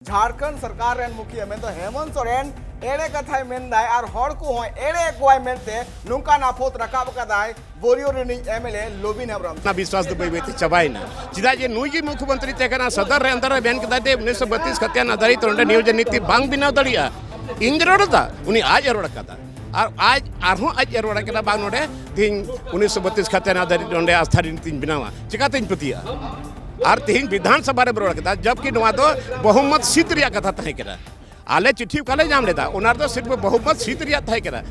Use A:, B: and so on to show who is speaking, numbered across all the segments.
A: झारखंड सरकार रेन मुखिया में तो हेमंत सोरेन एड़े कथाय मेनदाय और हड़ को होय एड़े कोय मेनते नुका नाफोत रकाब कदाय बोरियो रिनी एमएलए लोबिन हेम्ब्रम
B: ना विश्वास दो बेबेती चबाइना चिदा जे नुई मुख्यमंत्री तेकना सदर रे अंदर बेन कदा दे 1932 खत्यान आधारित रोंडे नियोजन नीति बांग बिनाव दड़िया इंद्रोडता उनी आज एरोड़ कदा और आज आरहों आज एरोड़ कदा बांग नोडे तीन 1932 खत्यान आधारित रोंडे आस्थारी नीति बिनावा चिकातें पतिया और तीन विधानसभा रे बरोड़ कदा जबकि नवा दो बहुमत सीट रिया कथा तहे केरा आले चिट्ठी काले जाम लेदा ओनार दो सिर्फ बहुमत सीट रिया तहे केरा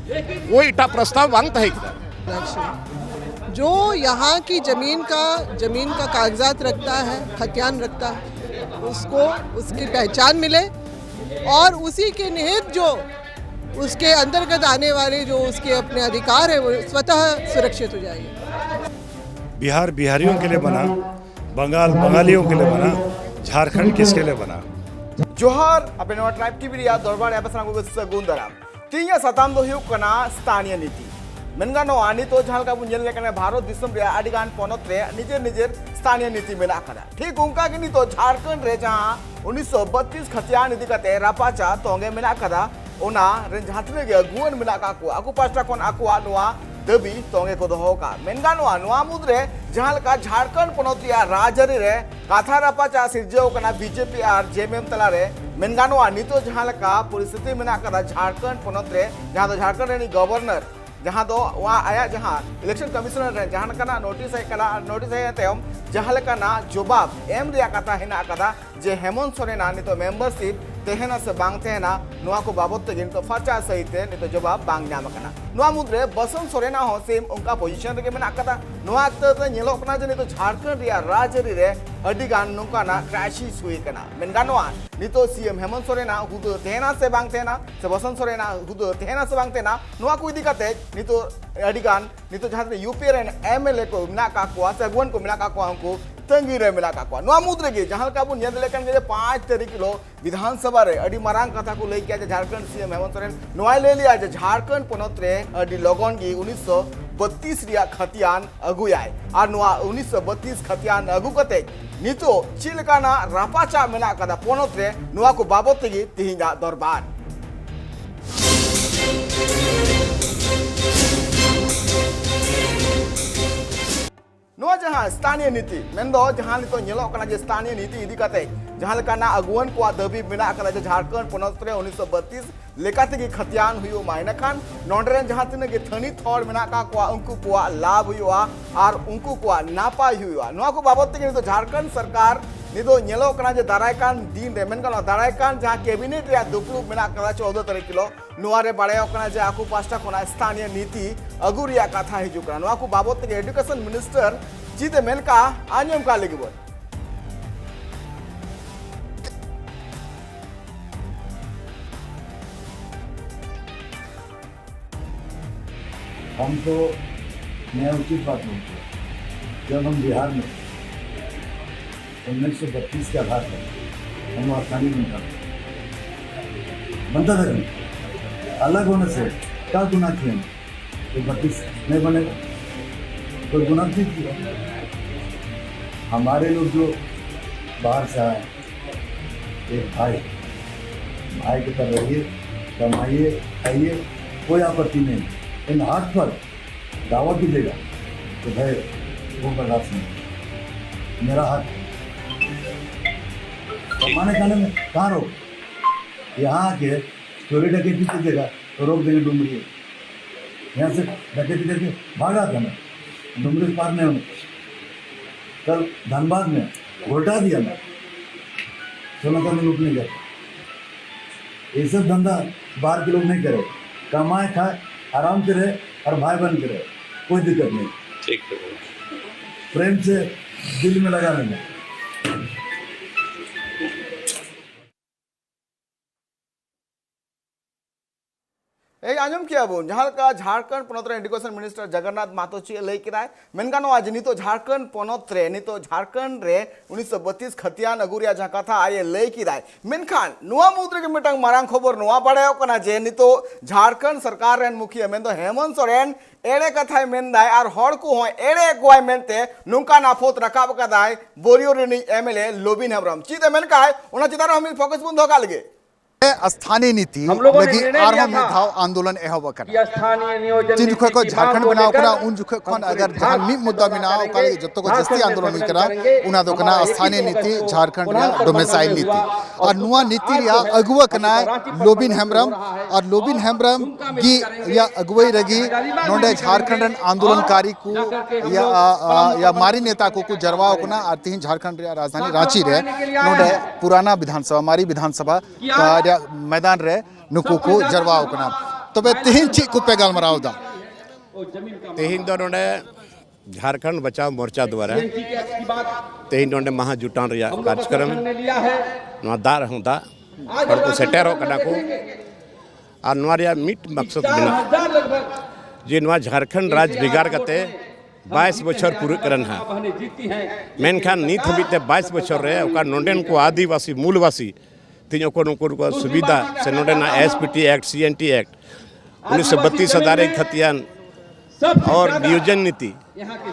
B: वो इटा प्रस्ताव बांग तहे केरा
C: जो यहाँ की जमीन का कागजात रखता है, खतियान रखता है, उसको उसकी पहचान मिले और उसी के निहित जो उसके अंतर्गत आने वाले जो उसके अपने अधिकार है वो स्वतः सुरक्षित हो जाएंगे।
D: बिहार बिहारियों के लिए बना, बंगाल बंगालियों के लिए बना, झारखंड किसके लिए बना?
A: जोहार अपने नवा ट्राइब टीवी रिया दरबार एपसना को गुंदराम तीन सताम दो हुयुक कना स्थानीय नीति मेनगानो आनी तो जहां का बुन लेकने भारत दिसम रे आदिगान पनत रे निजे निजे स्थानीय नीति मेना कदा ठीक उनका के नी तो झारखंड रे जहां 1932 खतियान नीति कते रापाचा तोंगे मेना कदा ओना रे जहां गे गुवन मेना का को आकु पास्टा कोन आकुआ नोआ दबी तोंगे को दोहो का मेनगानो नोआ मुद्रे जहां का झारखंड पनत रे राजरी रे काथा रापाचा सिरजेओ कना बीजेपी आर जेएमएम तला रे मेनगानो नितो जहां का परिस्थिति मेना कदा झारखंड पनत रे जहां तो झारखंड रे गवर्नर जहां दो वहाँ आया जहां इलेक्शन कमिश्नर रे जहां कना नोटिस है तयम जहां लेकाना जवाब एम रिया कथा हेना कदा जे हेमंत सोरेन नितो मेंबरशिप तेहना से बांग तेहना नुआ को बाबत ते तो फर्चा सहित नितो जवाब बांग न्याम कना नुआ मुद्रे बसंत सोरेन हो सेम उनका पोजीशन रे मेना कदा नुआ ते नेलो कना जे नितो झारखंड रिया राजरी रे अडिगान नुकाना क्राइसिस हुई कना मेनगानोआ नितो सीएम हेमंत सोरेन हुदो तेहना से बांग तेहना से बसंत सोरेन हुदो तेहना से बांग तेहना नुआ को इदी कते नितो अडिगान नितो जहां यूपी रे एमएलए को मिना का को से गुवन को मिना का को हमको तंगी रे मिला का को नुआ मुद्रे के जहां का बुन लेकन के 5 तारीख किलो विधानसभा रे अडी मारांग कथा को लेके आज झारखंड सीएम हेमंत सोरेन नुआ ले लिया जे झारखंड पनत रे अडी लगन की 1932 रिया खतियान अगुयाय और नुआ 1932 खतियान अगु कते नितो चिलकाना रापाचा मेना कदा पनत रे नुआ को बाबत तेगी तिहिंगा दरबार नुआ जहां स्थानीय नीति मेंदो जहां नितो नेलो कना जे स्थानीय नीति इदी कते जहां लेकाना अगुवन को दाबी मेना कदा जे झारखंड पनत रे 1932 लेकाते की खतियान हुयो मायना खान नोंडरेन जहां तिने के थनी थोड़ मेना का को उनको को लाभ हुयो और उनको को नापाय हुयो नुआ को बाबत ते तो झारखंड सरकार नितो नेलो कना जे दारायकान दिन रे मेनकान दारायकान जहां कैबिनेट रे दुपलु मेना कदा 14 तारीख किलो नुआ रे बाड़े कना जे आकु पास्टा कोना स्थानीय नीति अगुरिया कथा हिजु कना नुआ को बाबत ते एजुकेशन मिनिस्टर जीते मेनका आनियम का लेगिबो
E: हम तो मैं उचित बात बोलते हैं जब हम बिहार में 1932 के आधार पर हम आसानी बनता था कहीं अलग होने से क्या गुना किए तो 32 नहीं बनेगा तो गुना भी किया हमारे लोग जो बाहर से आए एक भाई की तरह रहिए कमाइए खाइए कोई आपत्ति नहीं इन हाथ पर दावा कीजिएगा तो भाई वो बर्दाश्त नहीं मेरा हाथ कमाने खाने में कहाँ रोक यहाँ आके चोरी डकैती कीजिएगा तो रोक देंगे डुमरी यहाँ से डकैती करके भागा था मैं डुमरी पार नहीं होने कल धनबाद में घोटा दिया मैं सोना का मैं लूट नहीं करता ये सब धंधा बाहर के लोग नहीं करे कमाए खाए आराम से रहे और भाई बन के रहे कोई दिक्कत नहीं ठीक है प्रेम से दिल में लगा लेंगे
A: ए आंजम किया बोन जहां का झारखंड पनत रे एडुकेशन मिनिस्टर जगन्नाथ महतो ची लई किराय मेनकान आज नितो झारखंड पनत रे नितो झारखंड रे 1932 खतियान अगुरिया जहां कथा आये लई किराय मेनखान नुआ मुद्रे के मिटंग मारांग खबर नुआ बड़ायो कना जे नितो झारखंड सरकार रेन मुखिया मेंदो हेमंत सोरेन एड़े कथाय मेनदाय आर हड़ को होय एड़े कोय मेनते नुंका नाफोत रकाब कदाय बोरियो रेनी एमएलए लोबिन हेम्ब्रम चीते मेनकाय ओना चितार हम फोकस बुन धोका लगे
F: स्थानीय नीति लगी आरहो मेधाव आंदोलन एहब तीन जुखे को झारखंड बनाव करा उन जुखे खन अगर जहां मी मुद्दा बनाव कल जत्तो को जस्ती आंदोलन हुई करा उना दो कना स्थानीय नीति झारखंड या डोमिसाइल नीति और नुआ नीति या अगुवा कना लोबिन हेम्ब्रम और लोबिन हेम्ब्रम की या अगुवाई रगी नोडे झारखंड आंदोलनकारी को या मारी नेता को जरवाओ कना और तीन झारखंड राजधानी रांची रे नोडे पुराना विधानसभा मारी विधानसभा मैदान रे नुकु को जरवाओ कना तबे तिहिन ची को पे गालमराव दा
B: तेहिन दो नोडे झारखंड बचाव मोर्चा द्वारा तेहिन नोडे महाजुटान रिया कार्यक्रम नवा दार होता और को सेटेरो कना को और नवा रिया मिट मकसद बिना जे नवा झारखंड राज्य बिगाड़ कते 22 बछर पूरे करन है मेनखान नीत हबिते 22 बछर रे ओका नोडेन को आदिवासी मूलवासी तीनों को सुविधा से नोडेना एसपीटी एक्ट सीएनटी एक्ट 1932 हजारे खतियान और नियोजन नीति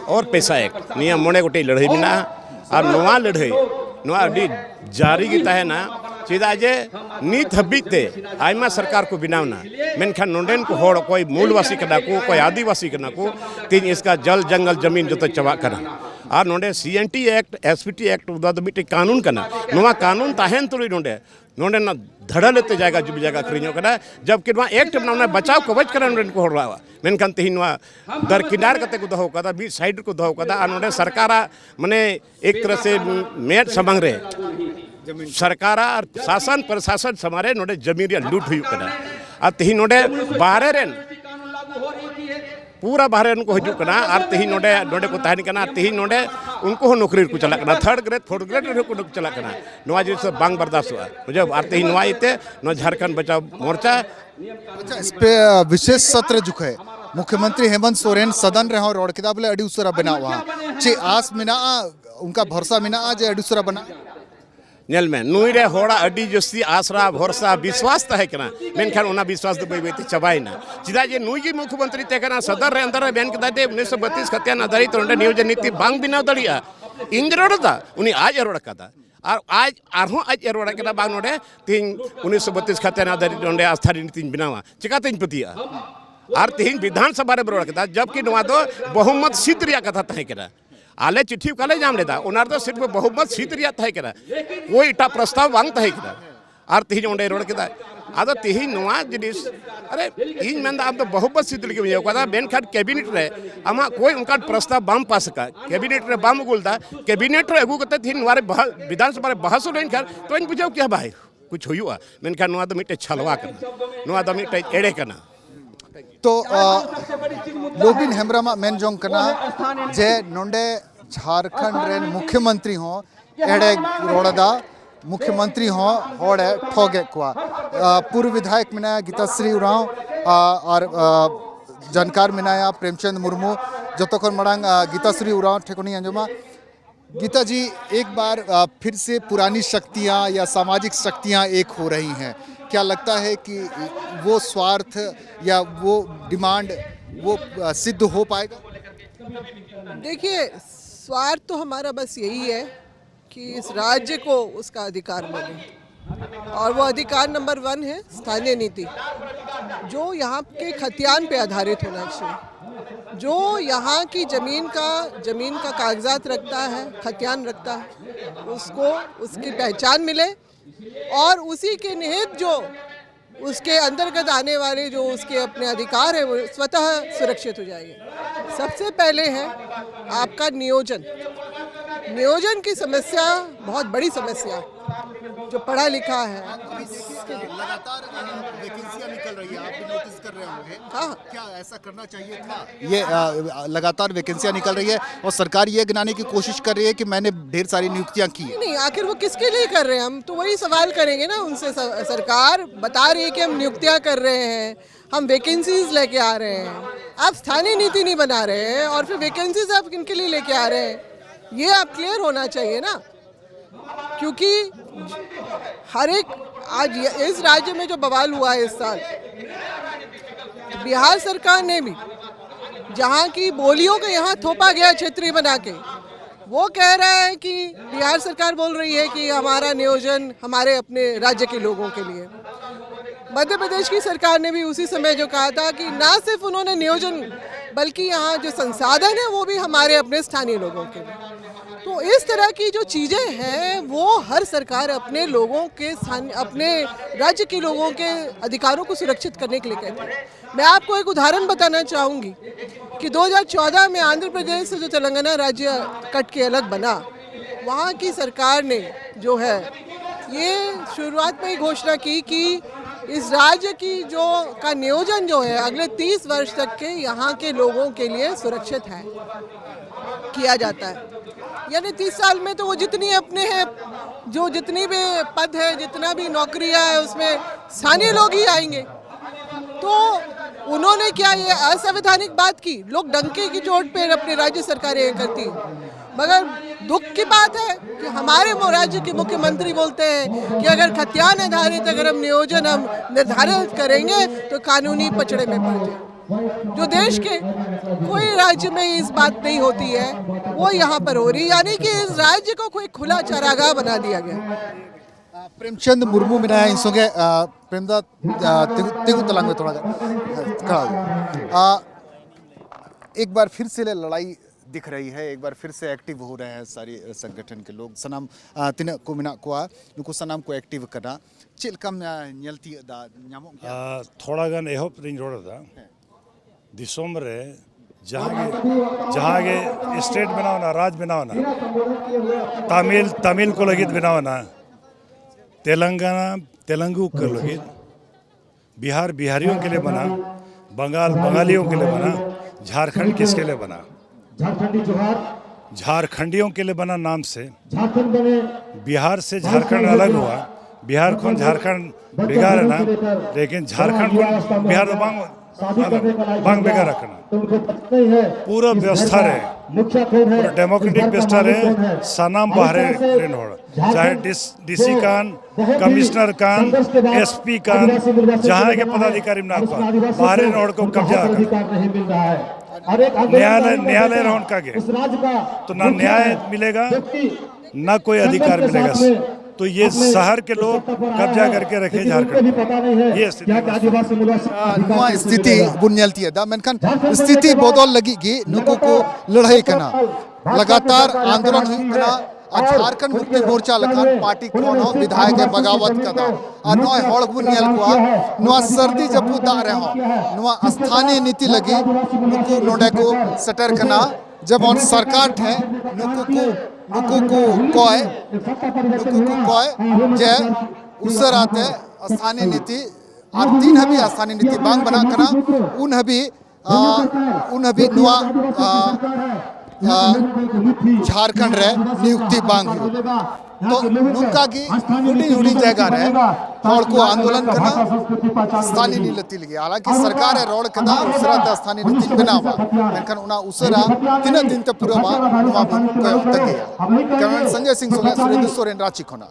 B: और पैसा एक्ट नियम मोड़े गोटे लड़ाई बिना और नवा लड़ाई नवा अभी जारी की तहना चेदा जे नीत हबीते आयमा सरकार को बिनावना मेनखान नोडेन को होड़ कोई मूलवासी कना को कोई आदिवासी कना को तीन इसका जल जंगल जमीन जो तो चबा करना और नोडे सीएनटी एक्ट एसपीटी एक्ट उदा मिट्टी कानून कना नवा कानून ताहेन तुरी नोडे नोडे ना धड़ा लेते जाएगा जुब जाएगा खरीदो कना जबकि नवा एक्ट बनावना बचाव कवच करन नोडे को होड़ा मेनखान तेही नवा दरकिनार कते को दहो कदा बी साइड को दहो कदा और नोडे सरकारा माने एक तरह से मेट समंग रे सरकारा और शासन प्रशासन समारे नोडे जमीन लूट हुई कना और तेही नोडे बाहरे रेन पूरा बाहर उनको हजू करना और तेही नोडे नोडे को तहन करना तेही नोडे उनको नौकरी को चला करना थर्ड ग्रेड फोर्थ ग्रेड को चला करना नवा जिस बांग बर्दाश्त हुआ मुझे और तेही नवा इते न झारखंड बचाओ मोर्चा।
F: अच्छा इस पे विशेष सत्र जुखे मुख्यमंत्री हेमंत सोरेन सदन रहे रोड किताब ले अड़ी उसरा बना हुआ चे आस मिना उनका भरोसा मिना आज अड़ी उसरा बना
B: नेल में नुई रे होड़ा अडी जस्ती आसरा भरोसा विश्वास तहे कना मेनखान ओना विश्वास दो बेबेती चबाइना चिदा जे नुई की मुख्यमंत्री ते कना सदर रे अंदर बेन कदाते 1932 खतियान आधारित रोंडे नियोजन नीति बांग बिनाव दड़िया इंद्रोड़दा उनी आज रोड कदा और आज आरहो आज रोड कदा बांग नोडे तीन 1932 खतियान आधारित रोंडे आस्थारी नीति बिनावा चिकातेन पतिया और तीन विधानसभा रे रोड कदा जबकि नवा दो बहुमत सिद्ध रिया कथा तहे करा आले चिट्ठी काले जाम लेदा उनार तो सिर्फ बहुमत सीट रिया तहे करा कोई इटा प्रस्ताव बांग तहे करा और तेही ओंडे रोड केदा आदो तेही नवा जिनिस अरे इन मेंदा अब तो बहुमत सीट लिखे बिया कदा बेनखान कैबिनेट रे आमा कोई उनका प्रस्ताव बाम पास का कैबिनेट रे बाम गुलदा कैबिनेट रे अगु कते थिन वारे विधानसभा रे बहस लेन कर तो इन बुझाओ क्या भाई कुछ होयुआ मेनखान नवा तो मिटे छलवा करना नवा तो मिटे एड़े करना
F: तो लोबिन हेम्ब्रम मेन जोंग कना जे नोंडे झारखंड रे मुख्यमंत्री हो एड़े रोड़दा मुख्यमंत्री हो होड़े ठोगे कुआ पूर्व विधायक मिनाया गीताश्री उराव और जानकार मिनाया प्रेमचंद मुर्मू जतोखन मड़ांग गीताश्री उराव ठेकोनी अंजमा गीता जी एक बार फिर से पुरानी शक्तियां या सामाजिक शक्तियां एक हो रही हैं क्या लगता है कि वो स्वार्थ या वो डिमांड वो सिद्ध हो पाएगा?
C: देखिए स्वार्थ तो हमारा बस यही है कि इस राज्य को उसका अधिकार मिले और वो अधिकार नंबर 1 है स्थानीय नीति जो यहाँ के खतियान पे आधारित होना चाहिए जो यहाँ की जमीन का कागजात रखता है खतियान रखता है उसको उसकी पहचान मिले और उसी के निहित जो उसके अंतर्गत आने वाले जो उसके अपने अधिकार है वो स्वतः सुरक्षित हो जाएंगे। सबसे पहले है आपका नियोजन की समस्या बहुत बड़ी समस्या जो पढ़ा लिखा है।
F: लगातार वैकेंसियां निकल रही है, आप भी नोटिस कर रहे होंगे।
C: हाँ।
F: क्या ऐसा करना चाहिए था? ये लगातार वैकेंसियां निकल रही है और सरकार ये गिनाने की कोशिश कर रही है कि मैंने ढेर सारी नियुक्तियां की है।
C: नहीं, आखिर वो किसके लिए कर रहे हैं? हम तो वही सवाल करेंगे ना उनसे। सरकार बता रही है कि हम नियुक्तियां कर रहे हैं, हम वैकेंसीज लेके आ रहे हैं। आप स्थानीय नीति नहीं बना रहे हैं और फिर वैकेंसीज आप किनके लिए लेके आ रहे हैं, ये आप क्लियर होना चाहिए ना। क्योंकि हर एक आज इस राज्य में जो बवाल हुआ है इस साल, बिहार सरकार ने भी जहाँ की बोलियों को यहाँ थोपा गया क्षेत्रीय बना के, वो कह रहा है कि बिहार सरकार बोल रही है कि हमारा नियोजन हमारे अपने राज्य के लोगों के लिए। मध्य प्रदेश की सरकार ने भी उसी समय जो कहा था कि ना सिर्फ उन्होंने नियोजन बल्कि यहाँ जो संसाधन है वो भी हमारे अपने स्थानीय लोगों के लिए। तो इस तरह की जो चीज़ें हैं वो हर सरकार अपने लोगों के अपने राज्य के लोगों के अधिकारों को सुरक्षित करने के लिए कहती है। मैं आपको एक उदाहरण बताना चाहूँगी कि 2014 में आंध्र प्रदेश से जो तेलंगाना राज्य कट के अलग बना, वहाँ की सरकार ने जो है ये शुरुआत में ही घोषणा की कि इस राज्य की का नियोजन जो है अगले 30 वर्ष तक के यहाँ के लोगों के लिए सुरक्षित है, किया जाता है। यानी 30 साल में तो वो जितनी अपने हैं, जो जितनी भी पद है, जितना भी नौकरियां है, उसमें स्थानीय लोग ही आएंगे। तो उन्होंने क्या ये असंवैधानिक बात की? लोग डंके की चोट पर अपनी राज्य सरकारें करती, मगर दुख की बात है कि हमारे राज्य के मुख्यमंत्री बोलते हैं कि अगर खतियान आधारित अगर हम नियोजन हम निर्धारित करेंगे तो कानूनी पचड़े में पड़ जाए। जो देश के कोई राज्य में इस बात नहीं होती है वो यहाँ पर हो रही, यानी कि इस राज्य को कोई खुला चारागाह बना दिया गया।
F: प्रेमचंद मुर्मू मिना है इंसोंगे प्रेमदा तिगु तलांग में थोड़ा खड़ा। एक बार फिर से लड़ाई दिख रही है, एक बार फिर से एक्टिव हो रहे हैं सारी संगठन के लोग। सनाम तिना को मिना को नुको सनाम को एक्टिव करना चिलकम ᱧᱮᱞᱛᱤ दा ᱧᱟᱢᱚᱜ गया
D: थोड़ा गान एहब रिंग रोड दा दिसोम रे जहाँ के स्टेट बनाओ ना, राज बनाओ ना, तमिल को लगित बनाओ ना, तेलंगु के लगित, बिहार बिहारियों के लिए बना, बंगाल बंगालियों के लिए बना, झारखंड किसके लिए बना? झारखंडियों के लिए बना नाम से। बिहार से झारखंड अलग हुआ, बिहार को झारखंड बिगाड़ ना, लेकिन झारखंड को बिहार बांग बेकार रखना। पूरा व्यवस्था रहे, पूरा डेमोक्रेटिक व्यवस्था रहे, सनाम बाहरे चाहे डीसी कान, कमिश्नर कान, एसपी कान, जहाँ के पदाधिकारी बाहरे रोड को कब्जा करना। न्यायालय रोड का गे तो ना न्याय मिलेगा ना कोई अधिकार मिलेगा। तो ये शहर के लोग कब्जा करके रखे झारखंड। ये
F: स्थिति बुनियादी है दा मेनखान स्थिति बदल लगी गी नुको को लड़ाई करना लगातार आंदोलन हुई करना झारखंड मुक्ति मोर्चा लखान पार्टी कोन विधायक बगावत कदा नय हड़ को नेल को सर्दी जपू दा रहे स्थानीय नीति लगी नुको नोडे को सटर करना जब on सरकार थे नुको को कय जे उसर आते स्थानीय नीति और 3 हबी स्थानीय नीति बांग बना करना उन हबी नुआ झारखंड रे नियुक्ति बांग तो नुका की हुडी जगह रे हड़ को आंदोलन करना स्थानीय नीति लगी। हालांकि सरकार रोड कदा उसरा स्थानीय नीति बनावा मेनखान उना उसरा 3 दिन ते पूरा नुआ बन कयो तगेया। कैमरामैन संजय सिंह सुरेंद्र सोरेन रांची खोना।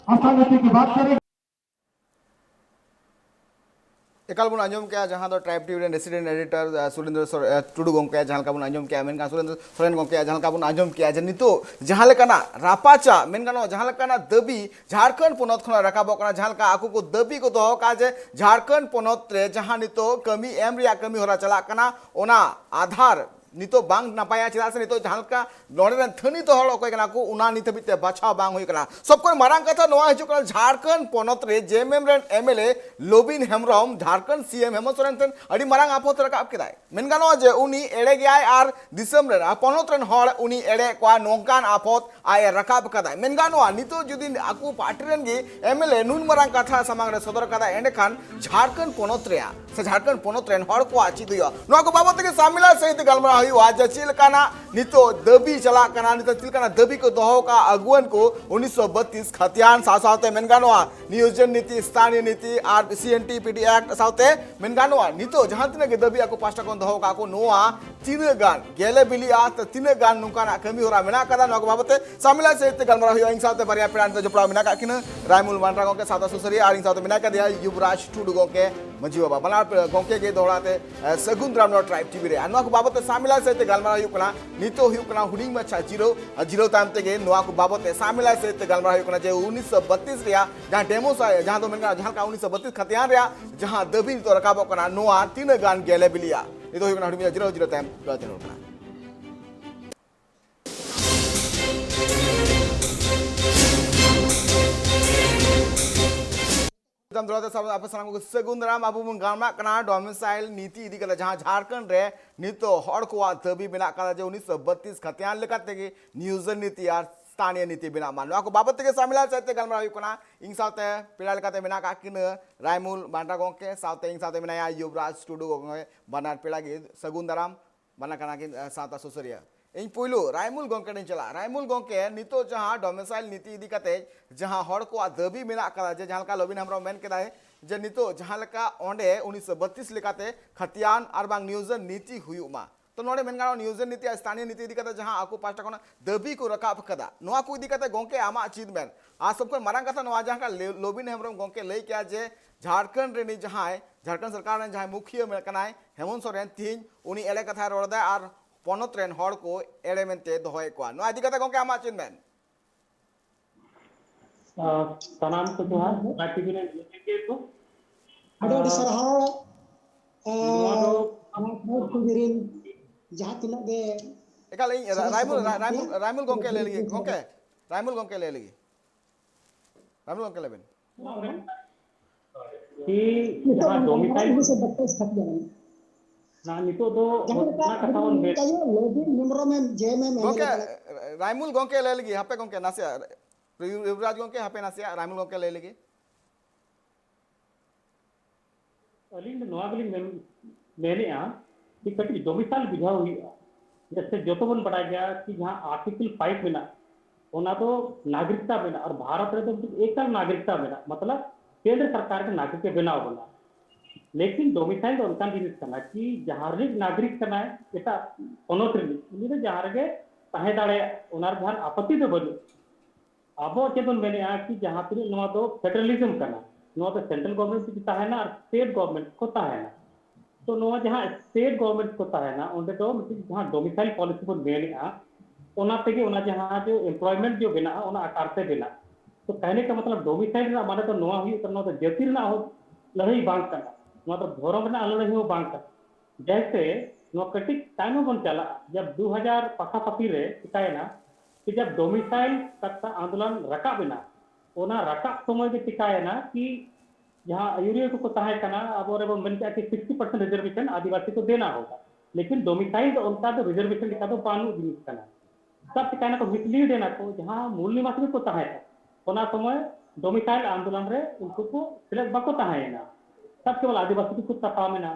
A: एकाल बन आंजम के जहाँ दो Tribe TV resident editor Surendra Tudu गोंके जहाँ का बन आंजम के मेनका सुरेंद्र सोरेन गोंके जहाँ का बन आंजम के जे नितो जहाँ लेकाना रापाचा मेनकानो जहाँ लेकाना दबी झारखंड पोनत खना राकाबो कना जहाँ लेका आकु को दबी को दोहो का जे झारखंड पोनत रे जहाँ नितो कमी एम रिया कमी होरा चला कना ओना आधार नितो बांग नपाया चेदा से नितो जहां का नोडे रन थनी तो हड़ ओकय कना को उना नित बिते बाछा बांग होय कना सब कोई मारांग कथा नोआ हिजु कना झारखंड पोनत रे JMM run MLA Lobin Hembram Jharkhand CM Hemant Soren ठन अडी मारांग आपत रकाब केदाय मेन गानो जे उनी एड़े गयाय आर दिसम रे पोनत रन हड़ उनी एड़े को नोंकान आपत आय रकाब कदाय मेन गानो नितो जुदी आकु पार्टी रन गे एमएलए नुन मारांग कथा समांग रे सदर कदा एंडे खान झारखंड पोनत रे से झारखंड पोनत रन हड़ को आची दियो नोआ को बाबत के सामिला सहित गलमरा हुआ जे चिलकाना नितो दबी चला कना नितो चिलकाना दबी को दोहो का अगुवन को 1932 खतियान सासाते मेनगानोआ नियोजन नीति स्थानीय नीति आर सीएनटी पीडी एक्ट साउते मेनगानोआ नितो जहां तिने के दबी को पास्टा को दोहो का को नोआ तीन गान गेले बिलिया त तीन गान नुकाना कमी होरा मेना कदा नोक बाबते सामिला सहित गलमरा हुआ इन साउते बरिया पेड़ान तो जपड़ा मेना का किन रायमुल मानरा के सादा सुसरी आर इन साउते मेना का दिया युवराज टुडु के मंजी बाबा बला गोंके के दोड़ाते सगुन रामनो ट्राइब टीवी रे अनवा को बाबते सामिला सहित गलमरा हुआ नितो हुआ हुडी मच्छा जीरो ताम तेगे नोआ को बाबते सामिला सहित गलमरा हुआ जे 1932 रिया जहां डेमो जहां तो मेनका जहां का 1932 खतियान रिया जहां दबी तो रकाबो कना नोआ तीन गान गेले बिलिया नितो हुआ हुडी जीरो ताम गते नोकना तम द्रोते सब आप सलाम को सगुंदराम अबु मुन गामा कना डोमिसाइल नीति इदी कला जहां झारखंड रे नितो हड़ को दबी बिना कला जे 1932 खतियान लेकाते के नियोजन नीति यार स्थानीय नीति बिना मानवा को बाबत के सामिला चाहते गलमरा हुई कोना इंग साथे पेड़ा लेकाते बिना का किन रायमुल बांडा गोंके साथे इंग साथे बिना युवराज टुडु गोंगे बनार पेड़ा के सगुंदराम बना कना के साता सुसरिया इन पुइलु रायमुल गोंके ने चला रायमुल गोंके नितो जहां डोमिसाइल नीति इदी कते जहां हड़ को दबी मेना कदा जे जहां का लोबिन हमरा मेन केदाय जे नितो जहां लका ओंडे 1932 लेकाते खतियान आर बांग नियोजन नीति हुयुमा तो नोडे मेन गानो नियोजन नीति स्थानीय नीति इदी कते जहां आकु पास्टा कोना दबी को रकाब कदा नोआ को इदी कते गोंके आमा चीज मेन आ सब को मारांग कथा नोआ जहां का लोबिन हमरा गोंके लई क्या जे झारखंड रे जहां झारखंड सरकार ने जहां मुखिया में कनाय हेमंत सोरेन तीन उनी एले कथा रोड़दा आर पोनत रेन हड़ को एड़े मेनते दोहय को नो आदि कथा गोंके आमा चिन मेन
G: सलाम को जोहार पार्टी ने के को
H: अडोडी सरहाव अमर कुंदिरिन जहां तिना गे
A: एका लई रायमुल गोंके ले लगी गोंके रायमुल गोंके ले लगी रायमुल गोंके लेबेन
G: कि जहां डोमिसाइल से 32 खतियान ना नितो दो ना कथावन बेट
H: लोबिन निमरो में जेएमएम
A: गोंके रायमुल गोंके ले लगी हापे गोंके नासिया युवराज गोंके हापे नासिया रायमुल गोंके ले लगी
G: अलिंग नोआगलिंग मैंने आ कि कटी डोमिसाइल बुझा हुई जैसे जो तो बन बड़ा गया कि जहां आर्टिकल 5 में ना ओना तो नागरिकता में और भारत रे तो एकल नागरिकता में मतलब केंद्र सरकार के नागरिक के बनाव बना लेकिन डोमिसाइल उनका जिनिस करना कि जहां रे नागरिक करना है एटा पोनत रे उनी जहां रे ताहे दाड़े ओनार जहां आपत्ति दो बनु अब चेतन मैंने आ कि जहां तरी नोआ तो फेडरलिज्म करना नोआ तो सेंट्रल गवर्नमेंट की है ना और स्टेट गवर्नमेंट को है ना तो नोआ जहां स्टेट गवर्नमेंट को है ना उनके तो जहां डोमिसाइल पॉलिसी को मैंने आ ओना तेगे ओना जहां जो एम्प्लॉयमेंट जो बिना ओना आकार से बिना तो कहने का मतलब डोमिसाइल ना माने तो नोआ हुई तो नोआ तो जाति ना हो लड़ाई बांग करना नोआ तो धर्म ना लड़ाई हो बांग कर जैसे नोआ कटिक टाइम बन चला जब 2000 पखापखी रे चिकाय ना कि जब डोमिसाइल तक आंदोलन रकाब बिना ओना रकाब समय के चिकाय ना कि जहां आयुरिया को ताहे कना अब और मन के 60% रिजर्वेशन आदिवासी को देना होगा लेकिन डोमिसाइल उनका तो रिजर्वेशन का तो पानु जिनिस कना सब चिकाय को मिसलीड देना को जहां मूल निवासी को ताहे ओना समय डोमिसाइल आंदोलन रे उनको को सिलेक्ट बको ताहे ना सब केवल आदिवासी को तपा में ना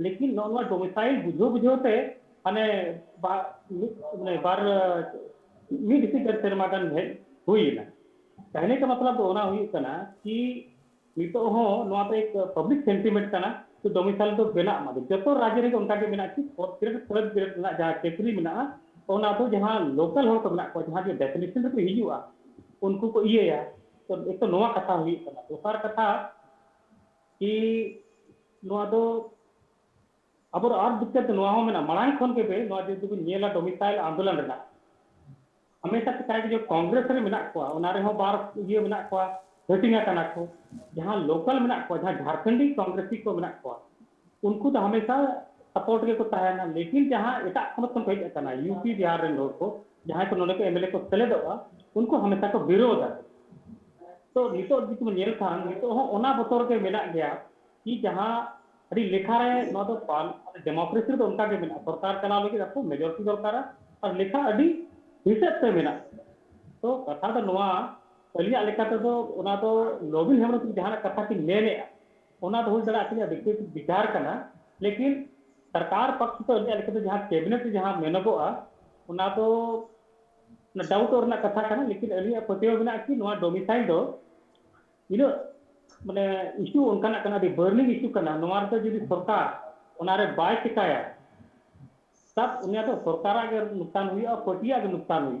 G: लेकिन नोआ डोमिसाइल बुझोते माने बार मिड सिगर सेरमागन हुई ना कहने का मतलब होना हुई कना कि नितो हो नोआ तो एक पब्लिक सेंटीमेंट कना तो डोमिसाइल तो बेना मा जतो राज्य रे उनका के बिना कि थर्ड ना जहां टेक्री बिना ओना तो जहां लोकल हो तो बिना को जहां जो डेफिनेशन रे हिजुआ उनको को ये या तो एक तो नोआ कथा हुई कना दोसर कथा कि नोआ दो अब और दिक्कत नोआ हो में ना मरांग खन के बे नोआ जो नेला डोमिसाइल आंदोलन रे हमेशा से जो कांग्रेस रे मिना को ओना रे हो बार ये मिना को हटिंगा कना को जहां लोकल मिना को जहां झारखंडी कांग्रेसी को मिना को उनको तो हमेशा सपोर्ट के को तहना लेकिन जहां एटा खमत को हेज अकना यूपी बिहार रे लोग को जहां को नोने को एमएलए को सेलेदोगा उनको हमेशा को विरोधा तो नितो जितु नेल खान नितो ओना बतौर के मेना गया कि जहां अड़ी लेखा रे नो तो पाल डेमोक्रेसी तो उनका के मेना सरकार चला लगे आपको मेजॉरिटी सरकार और लेखा अड़ी हिसाब से मेना तो कथा तो नोआ पहली लेखा तो ओना तो लोबिन हेमरम जहां कथा की मेने ओना तो हुई दड़ा के व्यक्तिगत विचार करना लेकिन सरकार पक्ष तो जहां कैबिनेट जहां मेनगोआ ओना तो डाउट और कथा करना लेकिन अली पतियो बिना कि नोआ डोमिसाइल दो इनो माने इश्यू उनका ना बर्निंग इश्यू करना नोआ तो जदि सरकार ओनारे बाय चिकाया तब उन्हें तो सरकार अगर नुकसान हुई और पतिया के नुकसान हुई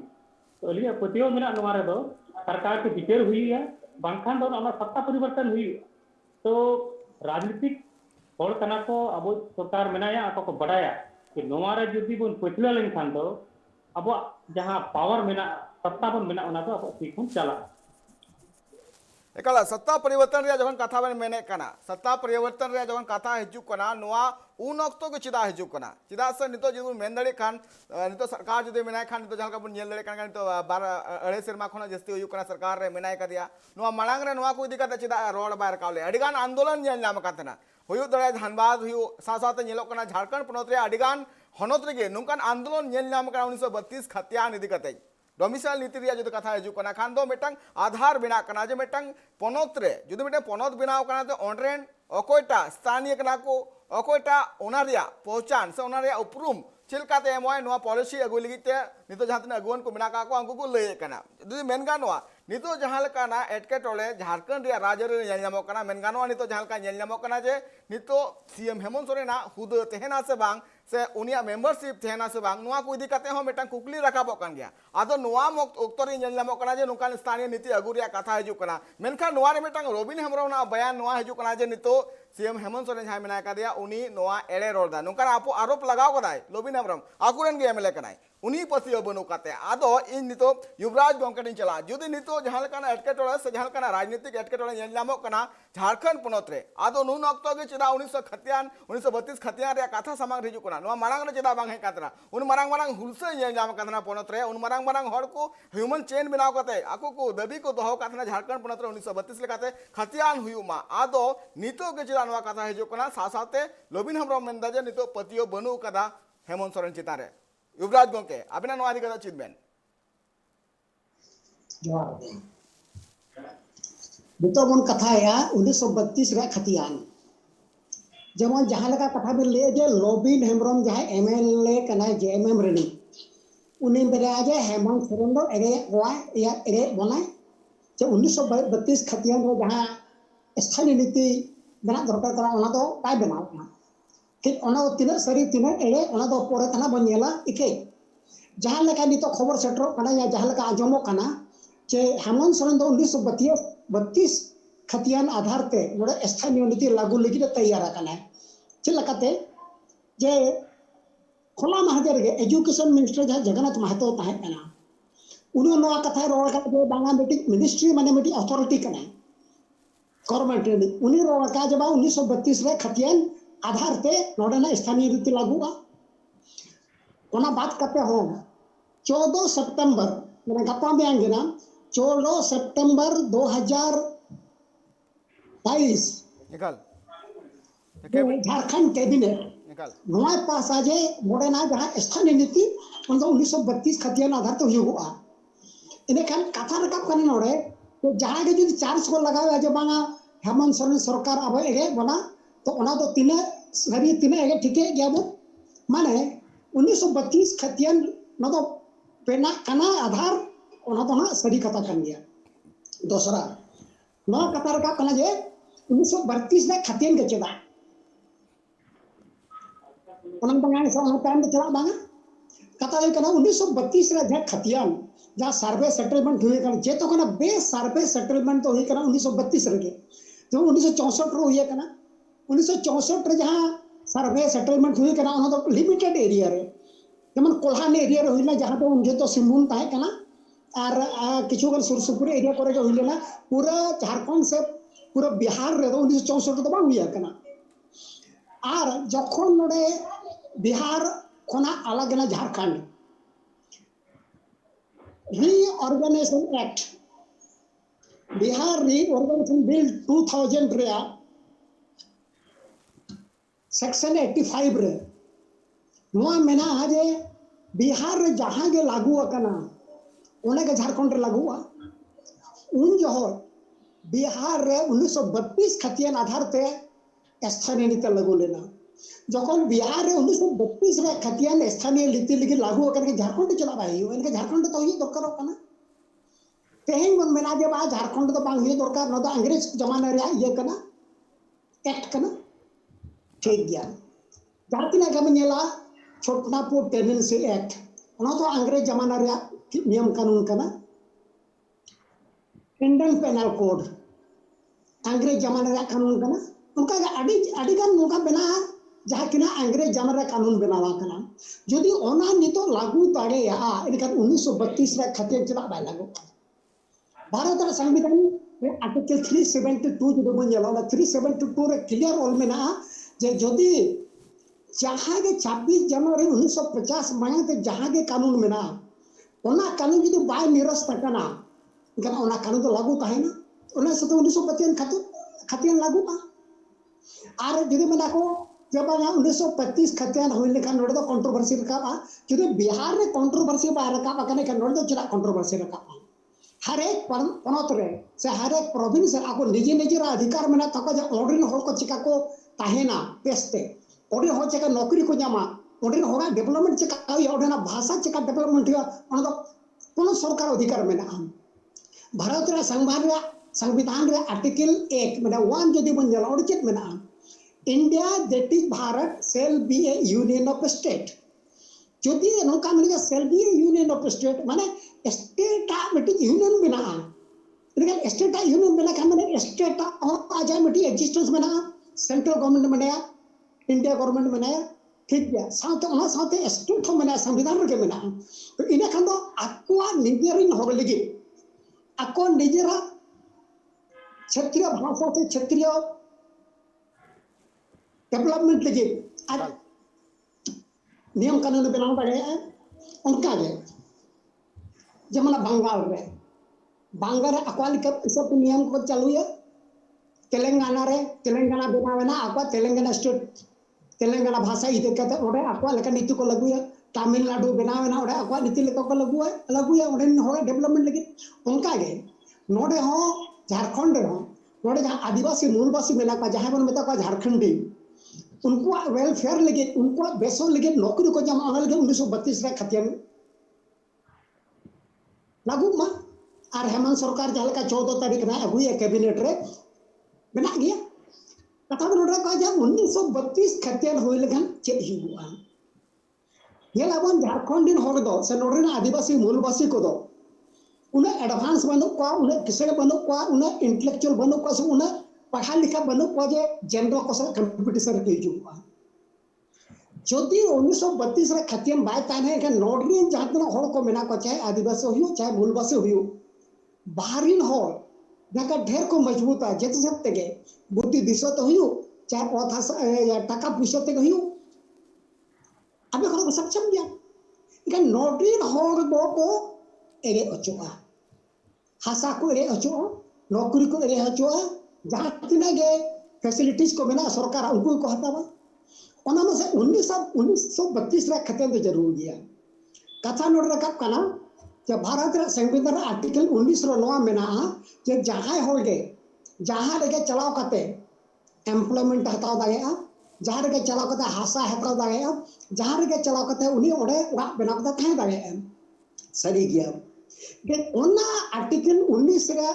G: तो अली पतियो बिना नोआ रे दो सरकार के विचार हुई है बांखान दो ना सत्ता परिवर्तन हुई तो राजनीतिक हर कना को अब सरकार मेनाया आपको बढ़ाया कि नोआ रे जदि बन पछला लेन खान दो अब जहां पावर मेना सत्ता बन मेना ओना तो अब सीखुन चला
A: एकला सत्ता परिवर्तन रे जखन कथा बन मेने कना सत्ता परिवर्तन रे जखन कथा हिजु कना नोआ उन अक्तो के चिदा हिजु कना चिदा से नितो जदि मेन दड़े खान नितो सरकार जदि मेनाय खान नितो जहां का बन नेल दड़े खान नितो 12 सेरमा खना जस्ती हुई कना सरकार रे मेनाय का दिया नोआ मलांग रे नोआ को इदी कता चिदा रोड बार कावले अडिगान आंदोलन नेल नाम कातना हुयु दड़े धनबाद हुयु सासाते नेलो कना झारखंड पनोत रे अडिगान हनोत रे नुकान आंदोलन नेल नाम कना 1932 खतियान इदी कतई डोमिसाइल नीति रे जो कथा हिजु कना खान दो मेटंग आधार बिना कना जे मेटंग पनोत रे जुदि मेटंग पनोत बिनाव कना तो ऑनरेन अकोयटा स्थानीय कना को अकोयटा ओना रिया पहचान से ओना रिया उपरुम चिलकाते एमोय नोआ पॉलिसी अगु लिगिते नितो जहां तना अगुवन को बिना का को अंगु को लय कना जुदि मेन गानोआ नितो जहां लकाना एटके टोले झारखंड रिया राज्य रे नेल नामो कना मेन गानोआ नितो जहां लका नेल नामो कना जे नितो सीएम हेमंत सोरेना हुद तेहना से बांग से उनिया मेंबरशिप तेहना से बांग नोआ को इदी कते हो मेटंग कुकली रखाबो कन गया आदो नोआ ओक्तरी नेल नामो कना जे नुकान स्थानीय नीति अगु रिया कथा हिजु कना मेनखा नोआ रे मेटंग रोबिन हेमरम ना बयान नोआ हिजु कना जे नितो सीएम हेमंत सोरेन जहां मेना का दिया उनी नोआ एड़े रोडदा नुकान आपो आरोप लगाव कदाय लोबिन हेमरम आकुरेन गे एमएलए कनाय उनी पतियो बनु काते आदो इन नितो युवराज गोंकटिन चला जुदी नितो जहां लकाना एटकेटोले से जहां लकाना राजनीतिक एटकेटोले नेल नामो कना झारखंड पनोत रे आदो नुन अक्तो गे चिदा 1932 खतियान रे कथा समांग हिजु कना नोआ मारांग रे चिदा बांग हे कातना उन मारांग हुलसे नेल नाम कातना पनोत रे उन मारांग हर को ह्यूमन चेन बनाव कते आको को दबी को दोहो कातना झारखंड पनोत रे 1932 लेकाते खतियान हुयुमा आदो नितो गे चिदा नोआ कथा हिजु कना सासाते लोबिन हेमरम मेंदा जे नितो पतियो बनु कदा हेमंत सोरेन चितारे युवराज गोंके अबिना नोआ दिगदा चितबेन
H: जोहार नितो बन कथाया 1932 रे खतियान जेमन जहां लगा कथा बे ले जे लोबिन हेमरम जहां एमएलए कना जेएमएम रेडी उनी बेरा जे हेमंत सोरेन दो एगे वा या एगे बना जे 1932 खतियान रे जहां स्थानीय नीति बना दरकार करा ओना दो काय बनाव ना कि ओना तिना सरी तिना एड़े ओना दो पोरे तना बनेला इके जहां लगा नितो खबर सेटरो कना या जहां लगा आजमो कना जे हेमंत सोरेन दो 1932 खतियान आधार पे नोडे स्थानीय नीति लागू लगी तैयार कना चिलकाते जे खोला महाजर गे एजुकेशन मिनिस्टर जहां जगन्नाथ महतो ताहे कना उनो नोआ कथा रोड का जे बांगा बेटी मिनिस्ट्री माने बेटी अथॉरिटी कना गवर्नमेंट रे उनी रोड का जब 1932 रे खतियान आधार पे नोडना स्थानीय नीति लागूगा ओना बात करते हो 14 सितंबर मैंने गप्पा में आएंगे ना 14 सितंबर 2022
A: निकाल
H: झारखंड कैबिनेट
A: निकाल
H: नोआ पास आजे मोडेना जहां स्थानीय नीति 1932 खतियान आधार तो हुआ इने खान कथा रकब करने नोडे तो जहां के जो चार्ज को लगावे जे बांगा हेमंत सोरेन सरकार अब एगे बना तो ओना तो तिने सरी तिने एगे ठीके गया बो माने 1932 खतियान न तो पेना कना आधार ओना तो ना सरी कथा कर गया दूसरा न कथा का कना जे 1932 में खतियान के चला ओना बंगाने से ओना टाइम चला बांगा कथा है कना 1932 रे जे खतियान जहां सर्वे सेटलमेंट हुए कना जे तो कना बेस सर्वे सेटलमेंट तो हुई कना 1932 रे जो 1964 रो हुई कना 1964 रे जहां सर्वे सेटलमेंट हुई कना ओना तो लिमिटेड एरिया रे जेमन कोल्हान एरिया रे हुईला जहां तो उन तो सिमुन ताहे कना और किछु कर सुरसुपुर एरिया करे जो हुईला पूरा झारखंड से पूरा बिहार रे तो 1964 तो बांग हुई कना और जखन नोडे बिहार खोना अलग ना Jharkhand reorganisation act Bihar reorganisation bill 2000 रे सेक्शन 85 रे नोआ मेना जे बिहार रे जहां गे लागू अकना ओने के झारखंड रे लागूआ उन जो बिहार रे 1932 खतियान आधार पे स्थानीय नीति लागू लेना जखन बिहार रे 1932 रे खतियान स्थानीय नीति लगी लागू करके झारखंड चला भाई इनके झारखंड तो ही दरकार होना तेहन मन मेना जे बा झारखंड तो बांग ही दरकार न तो अंग्रेज जमाना रे ये कना एक्ट कना ठीक गया जातिना का मेला छोटनापुर टेनेंसी एक्ट ओना तो अंग्रेज जमाना रे नियम कानून कना इंडियन पेनल कोड अंग्रेज जमाना रे कानून कना उनका अड़ी गान नोका बना जहां किना अंग्रेज जमाना रे कानून बनावा कना यदि ओना नितो लागू दाड़ेया इनका 1932 रे खातिर चला बाय लागू भारत रे संविधान रे आर्टिकल 372 जो बन जाला 372 रे क्लियर ऑल में ना जे यदि जहां के 26 जनवरी 1950 मांगे ते जहां के कानून में ना ओना कानून यदि बाय निरस्त कना इनका ओना कानून तो लागू ताहेना ओना से तो 1955 खातिर लागू आ आर यदि मना को जब 1925 खतियान होइले का नोड तो कंट्रोवर्सी रखा यदि बिहार में कंट्रोवर्सी बा रखा कने का नोड तो चला कंट्रोवर्सी रखा हर एक पनत रे से हर एक प्रोविंस आको निजे निजे अधिकार में तक ऑर्डरिन होर को चिका को ताहेना पेस्ते ऑर्डर हो चिका नौकरी को जामा ऑर्डर होगा डेवलपमेंट चिका ऑर्डर भाषा चिका डेवलपमेंट हुआ तो कोनो सरकार अधिकार में भारत रे संविधान रे आर्टिकल 1 माने 1 जदि बन जाला और चेक में India that is Bharat shall be A union of state जदि नोका माने shall be A union of state माने स्टेट मिटी यूनियन बिना इनका स्टेट यूनियन बिना का माने स्टेट आ जाए मिटी एग्जिस्टेंस में सेंट्रल गवर्नमेंट बनाया इंडिया गवर्नमेंट बनाया ठीक गया साथ ओना साथ स्टेट में संविधान रे में तो इने खान दो आकुआ निजेरिन हो लगी आको निजेरा क्षेत्रीय भाषा से क्षेत्रीय डेवलपमेंट लगे आज नियम कानून बनाना पड़ेगा उनका गे जमना बंगाल अक्वाल सब नियम को चालू है तेलंगाना बनावेना अक्वा तेलंगाना स्टेट तेलंगाना भाषा इदे कते ओडे अक्वा लेका नीति को लगुया तमिलनाडु बनावेना ओडे अक्वा नीति लेका को लगुया ओडे हो डेवलपमेंट लगे उनका गे नोडे हो झारखंड हो नोडे जहां आदिवासी मूलवासी मेला का जहां बन मेता का झारखंडी उनको वेलफेयर लगे उनको बेसो लगे नौकरी को जमा अनल के 1932 रे खतियान लागू मा और हेमंत सरकार जहां का 14 तारीख ना अगुया कैबिनेट रे बना गया कथा नोडे का जब 1932 खतियान होय लगन चेक हुआ ये लाबन झारखंड दिन होग दो से नोडे आदिवासी मूलवासी को दो उन्हें एडवांस बनो को उन्हें किसे बनो को उन्हें इंटेलेक्चुअल बनो को से उन्हें पढ़ा लिखा बनो को जे जनरल को से कंपटीशन के जुआ जदि 1932 रे खतियन बाय ताने के नोडरिन जहां होड़ को मेना को चाहे आदिवासी होयो चाहे मूलवासी होयो बाहरिन होड़ जका ढेर को मजबूत है जति सब तेगे बुद्धि दिसत होयो चाहे अथा या टका पैसा ते होयो अबे को सक्षम दिया के नोडरिन होड़ दो को एरे अचुआ हासा को एरे अचुआ नौकरी को एरे अचुआ जहां तिना गे फैसिलिटीज को मेना सरकार उनको को हटावा ओना में से 1932 रे खतन तो जरूर गया कथा नोड रखा कना जे भारत रे संविधान आर्टिकल 19 रो नवा मेना जे जहां हो गे जहां रे चलाव कते एम्प्लॉयमेंट हटाव दागेआ जहां रे चलाव कते हासा हटाव दागेआ जहां रे चलाव कते उनी ओडे वा बना कते थाय दागेआ सरी गया के ओना आर्टिकल 19 रे